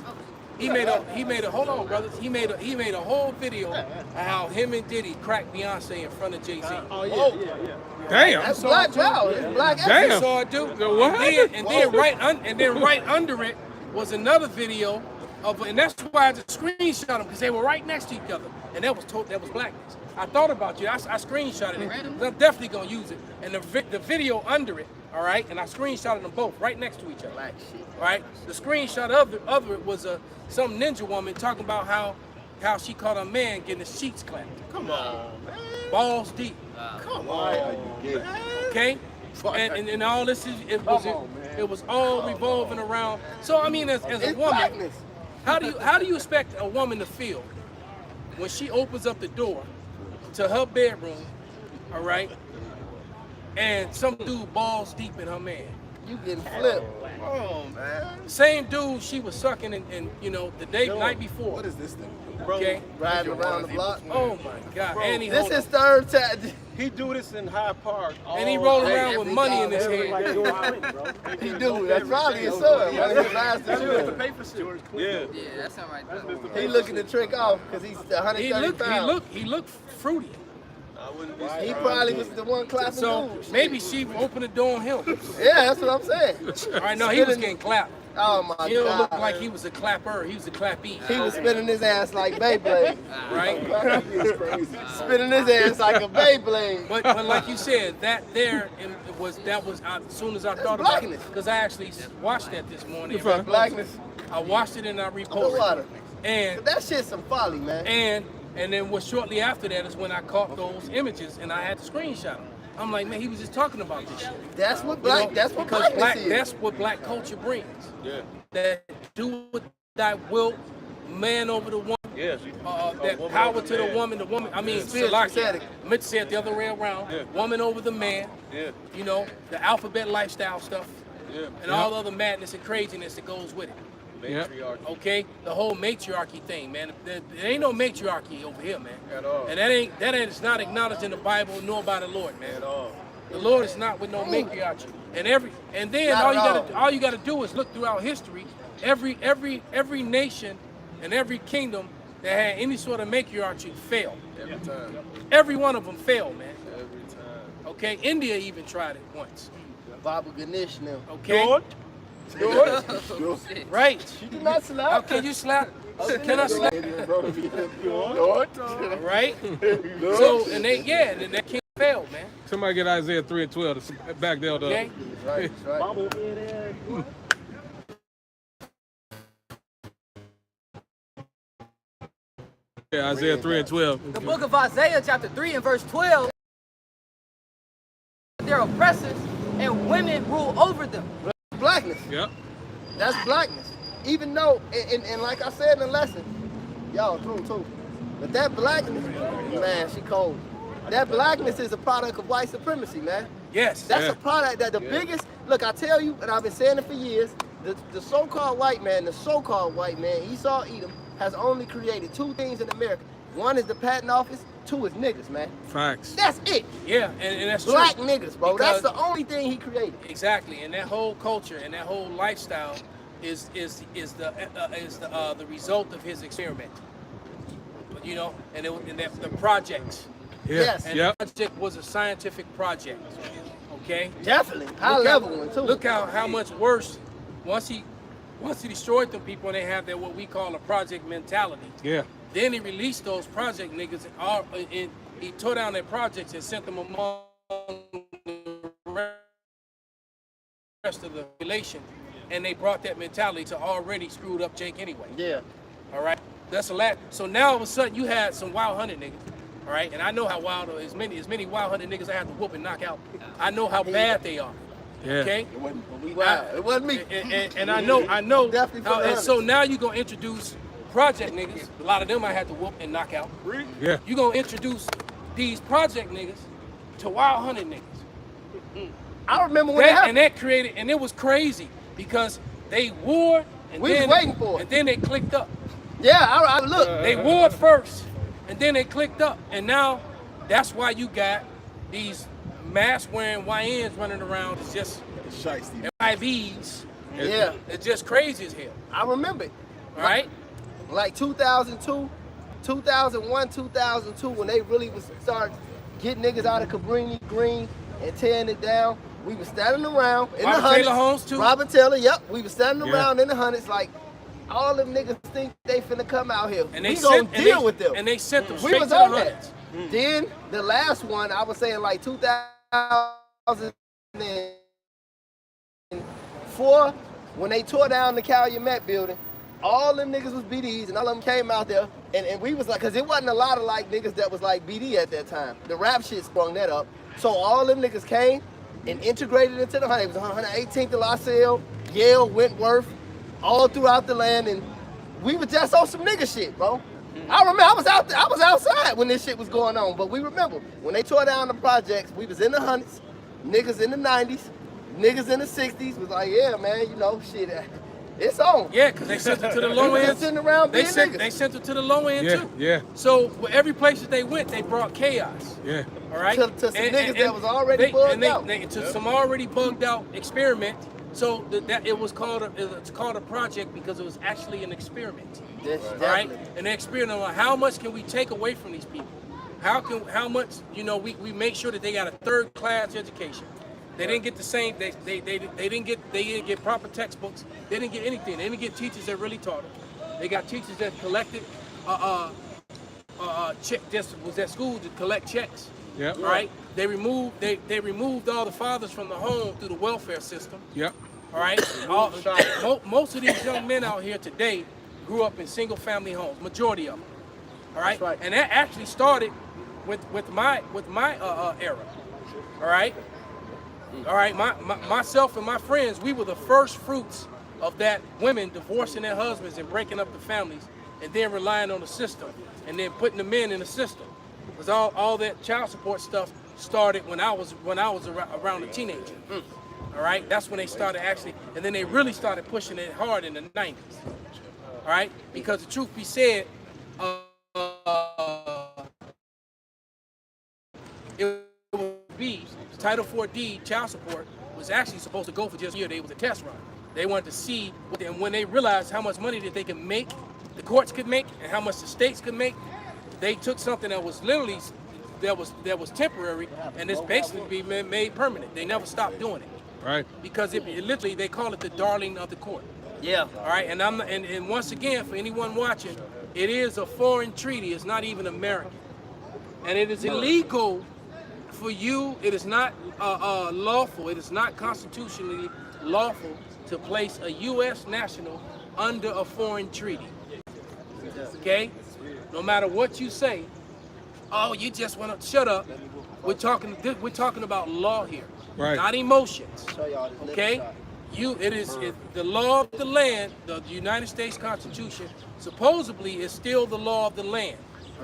he made a hold on, brothers. He made a whole video of how him and Diddy cracked Beyonce in front of Jay-Z.
Oh yeah.
Damn.
That's black power. It's black.
Damn.
Saw it, dude.
What?
And then right under it was another video of, and that's why I just screenshot them because they were right next to each other, and that was blackness. I thought about you. I screenshotted it. I'm definitely gonna use it. And the video under it, all right. And I screenshotted them both right next to each other.
Black shit.
All right. The screenshot of it was some ninja woman talking about how she caught a man getting his sheets clapped.
Come on, man.
Balls deep.
Come on.
Okay. And all this it was all revolving around. So I mean, as a woman, how do you expect a woman to feel when she opens up the door to her bedroom, all right, and some dude balls deep in her man?
You getting flipped.
Oh, man.
Same dude she was sucking and you know, the night before.
What is this thing?
Okay.
Riding around the block.
Oh my God.
Bro,
and he
This is third time.
He do this in Hyde Park.
and he rolling around with money in his head.
He do. That's probably his son. Man. He buys the children.
Yeah.
Yeah, that's not right.
He looking to trick off because he's 130 pounds.
He looked fruity.
I wouldn't be
He probably was the one clapping
So
dudes.
maybe she opened the door on him.
Yeah, that's what I'm saying.
All right, no, he was getting clapped.
Oh my
He don't
God.
look like he was a clapper. He was a clappee.
He was spinning his ass like Beyblade.
Right?
Spinning his ass like a Beyblade.
But like you said, that was as soon as I thought about it,
blackness.
because I actually watched that this morning.
Blackness.
I watched it and I
The
reposted
water.
it. And
That shit's some folly, man.
and then what shortly after that is when I caught those images and I had to screenshot them. I'm like, man, he was just talking about this shit.
That's what
You
black.
know,
That's what
because
blackness is.
that's what black culture brings.
Yeah.
That do with thy will, man over the woman.
Yeah.
That
woman
power
over
to the
man.
woman, I mean,
Spiritual
Salaki.
said it.
I meant to say it the other way around.
Yeah.
Woman over the man.
Yeah.
You know, the alphabet lifestyle stuff. and all the other madness and craziness that goes with it. Okay, the whole matriarchy thing, man. There ain't no matriarchy over here, man.
At all.
And that is not acknowledged in the Bible nor by the Lord, man.
At all.
The Lord is not with no matriarchy. And then all you gotta do is look throughout history. Every nation and every kingdom that had any sort of matriarchy failed.
Every time.
Every one of them failed, man.
Every time.
Okay, India even tried it once.
Baba Ganesh now.
Okay.
Do it.
Right.
You do not slap.
How can you slap? Can I slap? Right? So and that king failed, man.
Somebody get Isaiah 3 and 12 to back the elder
Okay.
up.
Right, right.
Yeah, Isaiah 3 and 12.
The book of Isaiah, chapter 3 and verse 12, they're oppressors and women rule over them.
Blackness.
Yep.
That's blackness. Even though, and like I said in the lesson, y'all too. But that blackness, man, she cold. That blackness is a product of white supremacy, man.
Yes.
That's a product that the biggest, look, I tell you, and I've been saying it for years, the so-called white man, Esau Edom, has only created two things in America. One is the patent office, two is niggas, man.
Facts.
That's it.
Yeah, and that's
Black
true.
niggas, bro.
Because-
That's the only thing he created.
Exactly, and that whole culture and that whole lifestyle is the result of his experiment. You know, and the projects.
Yeah.
Yes.
And the project was a scientific project. Okay.
Definitely. High level one, too.
Look how much worse once he destroyed them people and they have that what we call a project mentality.
Yeah.
Then he released those project niggas and he tore down their projects and sent them among the rest of the population, and they brought that mentality to already screwed up Jake anyway.
Yeah.
All right, that's a lot. So now all of a sudden you had some wild hunted niggas. All right, and I know how wild as many wild hunted niggas I have to whoop and knock out. I know how bad they are.
Yeah.
Okay.
Wow. It wasn't me.
And I know.
Definitely
How,
for the
and so now you're gonna introduce project niggas. A lot of them I had to whoop and knock out.
Yeah.
You're gonna introduce these project niggas to wild hunted niggas.
I remember when it happened.
And it was crazy because they warred and
We was waiting for it.
and then they clicked up.
Yeah, I look.
They warred first and then they clicked up, and now that's why you got these mask wearing YNs running around. It's just IVs.
Yeah.
It's just crazy as hell.
I remember it.
All right.
Like 2002, 2001, 2002, when they really was start getting niggas out of Cabrini Green and tearing it down. We was standing around in
Robert
the hundreds.
Taylor Homes too?
Robert Taylor, yep. We was standing
Yeah.
around in the hundreds like all them niggas think they finna come out here.
And they
we gonna
sent,
deal with them.
And they sent them
We
straight
was
to the
on that.
hundreds.
Then the last one, I was saying like 2004, when they tore down the Calumet building, all them niggas was BDs and all of them came out there. And we was like, cause it wasn't a lot of like niggas that was like BD at that time. The rap shit sprung that up. So all them niggas came and integrated into the 100. It was 118th of LaSalle, Yale, Wentworth, all throughout the land. And we was just on some nigga shit, bro. I remember I was outside when this shit was going on. But we remember when they tore down the projects, we was in the hundreds, niggas in the 90s, niggas in the 60s was like, yeah, man, you know, shit, it's on.
Yeah, because they sent it to the low end.
Sitting around being niggas.
They sent it to the low end
Yeah.
too.
Yeah.
So every place that they went, they brought chaos.
Yeah.
All right.
To some niggas that was already bugged out.
To some already bugged out experiment. So that it was called a project because it was actually an experiment.
Yes,
All right.
definitely.
An experiment on how much can we take away from these people? How much, you know, we make sure that they got a third class education. They didn't get the same. They didn't get proper textbooks. They didn't get anything. They didn't get teachers that really taught them. They got teachers that collected check. Just was at school to collect checks.
Yeah.
Right. They removed all the fathers from the home through the welfare system.
Yep.
All right. Most of these young men out here today grew up in single family homes. Majority of them. All right.
That's right.
And that actually started with my era. All right. All right, myself and my friends, we were the first fruits of that, women divorcing their husbands and breaking up the families and then relying on the system and then putting the men in the system. Because all that child support stuff started when I was around a teenager. All right, that's when they started actually, and then they really started pushing it hard in the 90s. All right, because the truth be said, it would be Title 4D child support was actually supposed to go for just a year. They was a test run. They wanted to see, and when they realized how much money that they could make, the courts could make, and how much the states could make, they took something that was literally that was temporary, and it's basically be made permanent. They never stopped doing it.
Right.
Because it literally, they call it the darling of the court.
Yeah.
All right, and once again, for anyone watching, it is a foreign treaty. It's not even American, and it is illegal for you. It is not lawful. It is not constitutionally lawful to place a U.S. national under a foreign treaty. Okay, no matter what you say. Oh, you just want to shut up. We're talking about law here,
Right.
not emotions. Okay. It is the law of the land. The United States Constitution supposedly is still the law of the land,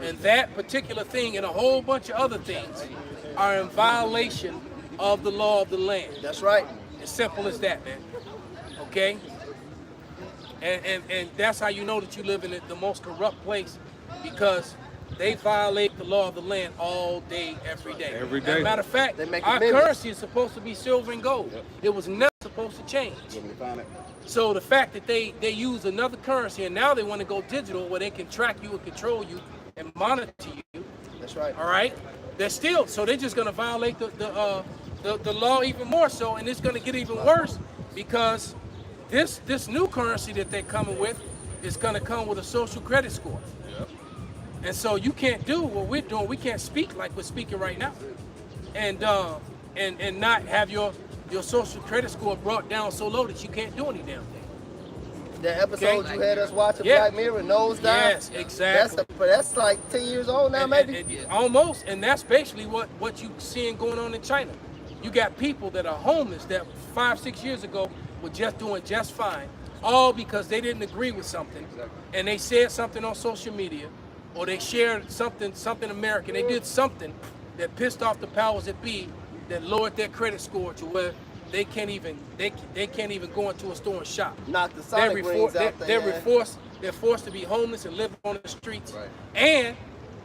and that particular thing and a whole bunch of other things are in violation of the law of the land.
That's right.
As simple as that, man. Okay. And that's how you know that you live in the most corrupt place, because they violate the law of the land all day, every day.
Every day.
As a matter of fact, our currency is supposed to be silver and gold. It was never supposed to change. So the fact that they use another currency and now they want to go digital where they can track you and control you and monitor you.
That's right.
All right. They're still, so they're just going to violate the law even more so, and it's going to get even worse because this new currency that they're coming with is going to come with a social credit score. And so you can't do what we're doing. We can't speak like we're speaking right now, and not have your social credit score brought down so low that you can't do any damn thing.
The episode you had us watching,
Yeah.
Black Mirror, Nosedive.
Yes, exactly.
That's like 10 years old now, maybe.
And almost, and that's basically what you seeing going on in China. You got people that are homeless that 5-6 years ago were just doing just fine, all because they didn't agree with something, and they said something on social media, or they shared something American. They did something that pissed off the powers that be, that lowered their credit score to where they can't even go into a store and shop.
Knock the Sonic rings out there.
They're forced to be homeless and live on the streets. Right.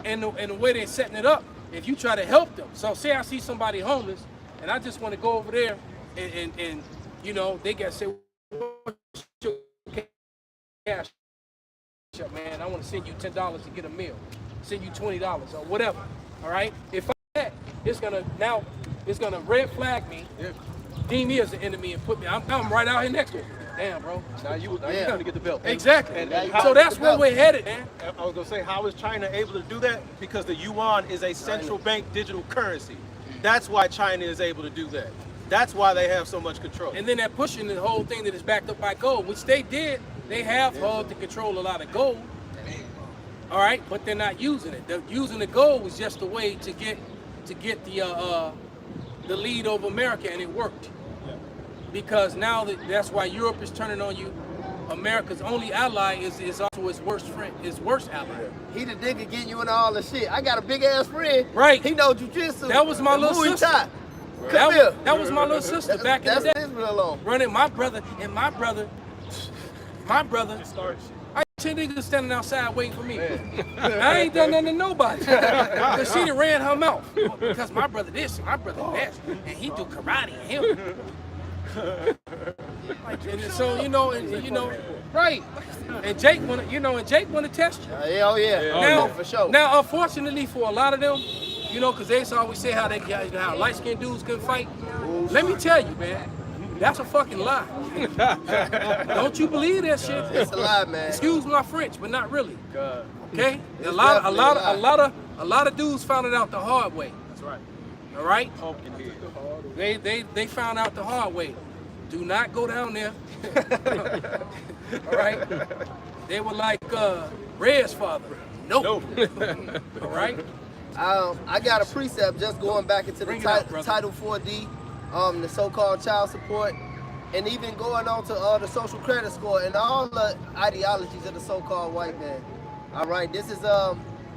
And the way they're setting it up, if you try to help them. So say I see somebody homeless and I just want to go over there and you know, they got to say, what's your cash up, man? I want to send you $10 to get a meal. Send you $20 or whatever. All right? If I do that, it's gonna red flag me, deem me as an enemy, and put me. I'm right out here next to him. Damn, bro.
Now you're going to get the bill.
Exactly.
And
so that's where we're headed, man.
I was going to say, how is China able to do that? Because the yuan is a central bank digital currency. That's why China is able to do that. That's why they have so much control.
And then they're pushing the whole thing that is backed up by gold, which they did. They have hard to control a lot of gold. All right, but they're not using it. Using the gold was just a way to get the lead over America, and it worked. Because now that's why Europe is turning on you. America's only ally is also his worst friend, his worst ally.
He the nigga getting you into all the shit. I got a big ass friend.
Right.
He know jujitsu.
That was my little sister. That was my little sister back in the day.
That's Israel
running my brother. I ain't 10 niggas standing outside waiting for me. I ain't done nothing to nobody. Cause she done ran her mouth. Because my brother this, and my brother that, and he do karate and him. And so right. And Jake wanna test you.
Oh yeah.
Now,
for sure.
Now, unfortunately for a lot of them, because they always say how light-skinned dudes can fight. Let me tell you, man, that's a fucking lie. Don't you believe that shit?
It's a lie, man.
Excuse my French, but not really. Okay? A lot of dudes found it out the hard way.
That's right.
All right? They found out the hard way. Do not go down there. All right? They were like Red's father. Nope. All right?
I got a precept just going back into the Title 4D, the so-called child support, and even going on to the social credit score and all the ideologies of the so-called white man. All right, this is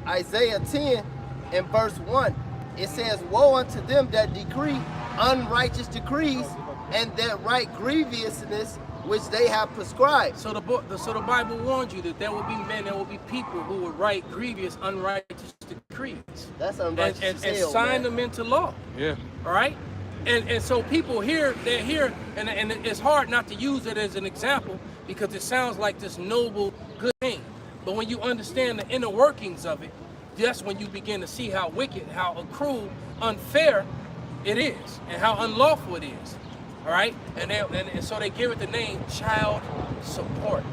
Isaiah 10 and verse 1. It says, "Woe unto them that decree unrighteous decrees and that right grievousness which they have prescribed.
So the Bible warned you that there will be men, there will be people who will write grievous, unrighteous decrees.
That's unrighteous
and sign them into law.
Yeah.
All right? And so people here, they're here, and it's hard not to use it as an example because it sounds like this noble, good thing. But when you understand the inner workings of it, that's when you begin to see how wicked, how cruel, unfair it is, and how unlawful it is. All right? And so they give it the name child support.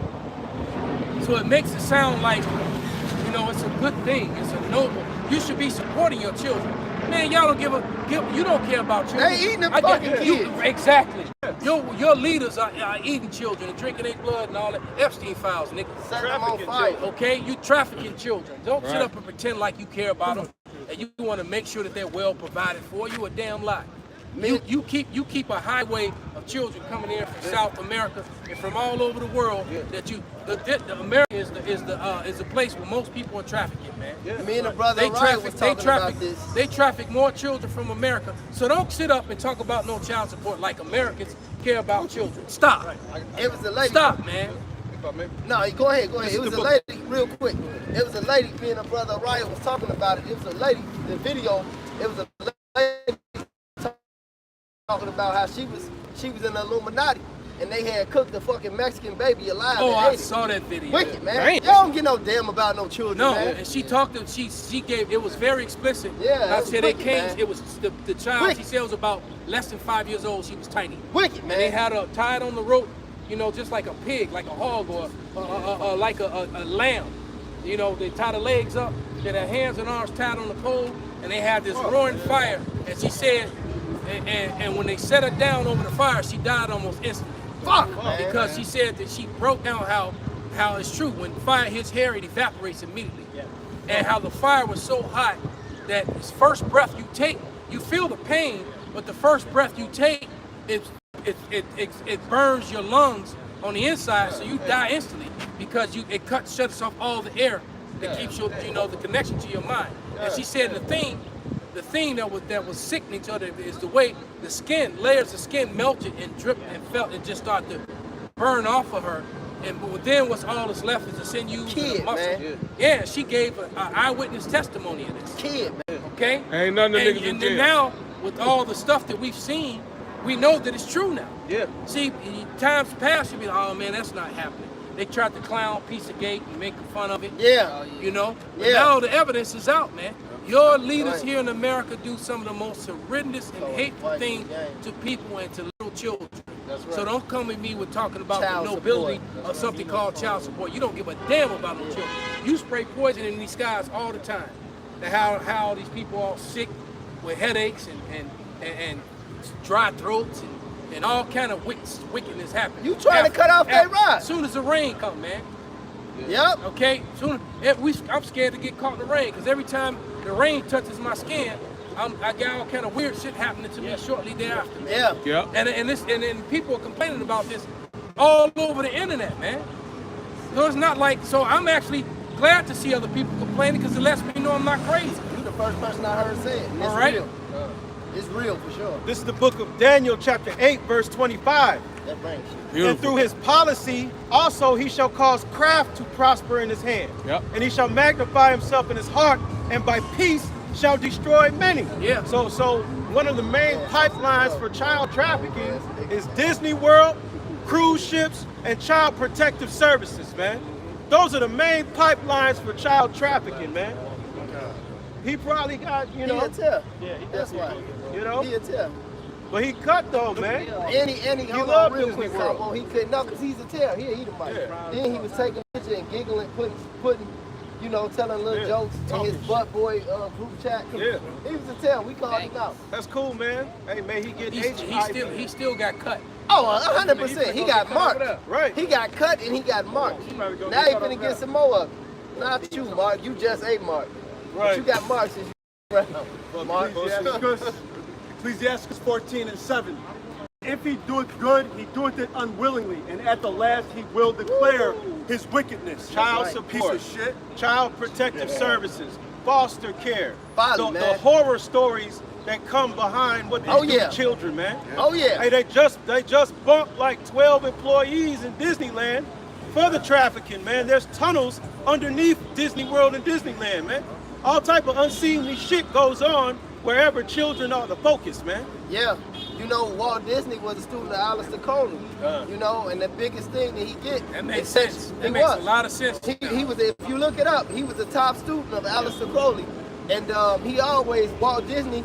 So it makes it sound like, you know, it's a good thing, it's a noble. You should be supporting your children. Man, y'all don't you don't care about children.
They eating them fucking kids.
Exactly. Your leaders are eating children and drinking their blood and all that. Epstein files, nigga.
Set them on fire.
Okay? You trafficking children. Don't sit up and pretend like you care about them and you want to make sure that they're well provided for. You a damn lie. You keep a highway of children coming in from South America and from all over the world. That the America is the place where most people are trafficking, man.
Me and the brother Ryan was talking about this.
They traffic more children from America. So don't sit up and talk about no child support like Americans care about children. Stop.
It was a lady.
Stop, man.
No, go ahead. It was a lady, real quick. It was a lady, me and the brother Ryan was talking about it. It was a lady, the video, it was a lady talking about how she was in the Illuminati and they had cooked the fucking Mexican baby alive.
Oh, I saw that video.
Wicked, man.
Damn.
Y'all don't give no damn about no children,
no,
man.
and she talked to, she gave, it was very explicit.
Yeah,
I said
wicked,
it came,
man.
it was the child,
Wicked.
she said was about less than 5 years old, she was tiny.
Wicked, man.
And they had her tied on the rope, you know, just like a pig, like a hog or like a lamb. You know, they tie the legs up, they had hands and arms tied on the pole, and they had this roaring fire. And she said, and when they set her down over the fire, she died almost instantly.
Fuck,
because she said that she broke down how it's true. When fire hits hair, it evaporates immediately. And how the fire was so hot that this first breath you take, you feel the pain, but the first breath you take, it burns your lungs on the inside, so you die instantly because it shuts off all the air that keeps your, you know, the connection to your mind. And she said the thing that was sickening to her is the way the skin, layers of skin melted and dripped and felt and just started to burn off of her. And then what's all that's left is the sinews and the muscle.
Man.
Yeah, she gave an eyewitness testimony of this.
Kid, man.
Okay?
Ain't none of the niggas in
And
jail.
now, with all the stuff that we've seen, we know that it's true now.
Yeah.
See, times past, you'd be like, oh man, that's not happening. They tried to clown Pizzagate and make fun of it.
Yeah.
You know? But
Yeah.
now the evidence is out, man. Your leaders here in America do some of the most horrendous and hateful things to people and to little children. So don't come at me with talking about
Child
the nobility
support.
of something called child support. You don't give a damn about no children. You spray poison in these skies all the time. How these people are sick with headaches and dry throats and all kind of wickedness happen.
You trying to cut off their ride.
As soon as the rain come, man.
Yep.
Okay? I'm scared to get caught in the rain because every time the rain touches my skin, I got all kind of weird shit happening to me shortly thereafter. Man.
Yeah.
And people are complaining about this all over the internet, man. So it's not like, so I'm actually glad to see other people complaining because it lets me know I'm not crazy.
You're the first person I heard say it. And it's
All right.
real. It's real for sure.
This is the book of Daniel, chapter 8, verse 25.
That brings you.
Beautiful.
And through his policy, also he shall cause craft to prosper in his hand.
Yep.
And he shall magnify himself in his heart, and by peace shall destroy many.
Yeah.
So one of the main pipelines for child trafficking is Disney World, cruise ships, and child protective services, man. Those are the main pipelines for child trafficking, man. He probably got, you know.
He a tell.
Yeah, he
That's why.
You know?
He a tell.
But he cut though, man.
And he hold on
loved
real
Disney
quick,
World.
Combo. He couldn't know because he's a tell. He'll eat a mic.
Yeah.
Then he was taking a picture and giggling, putting, you know, telling little jokes in his butt boy group chat.
Yeah.
He was a tell. We called him out.
That's cool, man. Hey, man, he get
He still got cut.
Oh, 100%. He got marked.
Right.
He got cut and he got marked. Now he finna get some more of it. Not you, Mark. You just a Mark.
Right.
But you got marks since you Mark.
Ecclesiasticus 14:7. if he doeth good, he doeth it unwillingly, and at the last he will declare his wickedness.
Child
Piece
support,
of shit.
child protective services, foster care,
Folly,
the
man.
horror stories that come behind what they
Oh,
do
yeah.
to children, man.
Oh yeah.
Hey, they just bumped like 12 employees in Disneyland for the trafficking, man. There's tunnels underneath Disney World and Disneyland, man. All type of unseemly shit goes on wherever children are the focus, man.
Yeah, you know, Walt Disney was a student of Aleister Crowley. You know, and the biggest thing that he get.
That makes
is
sense.
He
That makes
was.
a lot of sense.
He was. If you look it up, he was a top student of Aleister Crowley, and he always Walt Disney.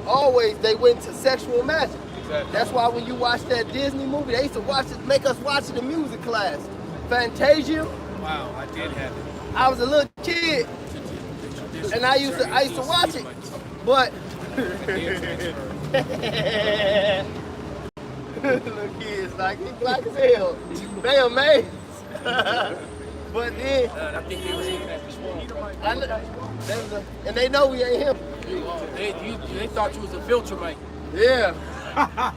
Always they went to sexual magic.
Exactly.
That's why when you watch that Disney movie, they used to make us watch it in music class. Fantasia.
Wow, I did have it.
I was a little kid, and I used to watch it, but little kids like they black as hell. They amazed. But then
I think they was eating at the swamp.
and they know we ain't him.
They thought you was a filter mate.
Yeah.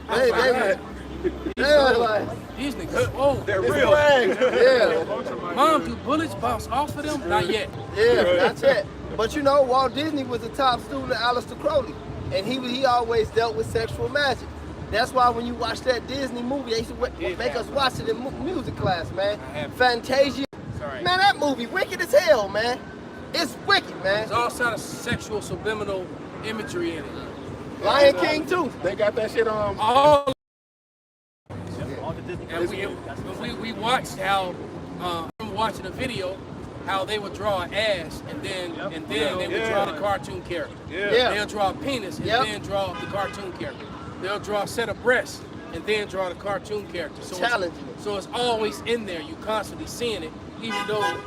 they were like,
These niggas, oh,
They're
it's
real.
swag. Yeah.
Mom, do bullets bounce off of them? Not yet.
Yeah, that's it. But you know, Walt Disney was a top student of Aleister Crowley, and he always dealt with sexual magic. That's why when you watch that Disney movie, they used to make us watch it in music class, man. Fantasia.
Sorry.
Man, that movie wicked as hell, man. It's wicked, man.
There's all sort of sexual subliminal imagery in it.
Lion King too.
They got that shit on.
All. And we watched how from watching a video how they would draw an ass and then they would draw the cartoon character.
Yeah.
They'll draw a penis and then draw the cartoon character. They'll draw a set of breasts and then draw the cartoon character. So it's always in there. You constantly seeing it, even though,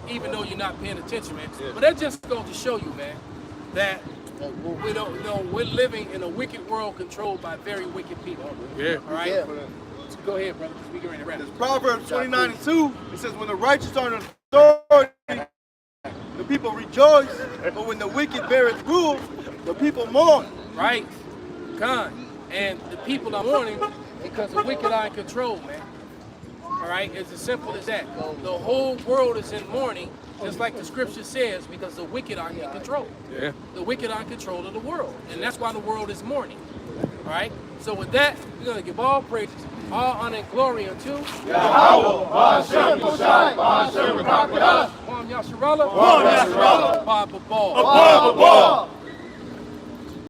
even though you're not paying attention, man. But that just goes to show you, man, that we don't know we're living in a wicked world controlled by very wicked people.
Yeah.
All right.
Yeah.
Go ahead, brother. We get ready to wrap.
Proverbs 29:2, it says, when the righteous are in authority, the people rejoice, but when the wicked beareth rule, the people mourn.
Right. Con. And the people are mourning because the wicked are in control, man. All right. It's as simple as that. The whole world is in mourning, just like the scripture says, because the wicked are in control.
Yeah.
The wicked are in control of the world. And that's why the world is mourning. All right. So with that, we're going to give all praises, all honor and glory unto
Yahweh, Ba'ashem, Moshai, Ba'ashem, Rakakwadash,
Kwam Yasharallah,
Kwam Yasharallah,
Bob Babal.
Abba, Abba.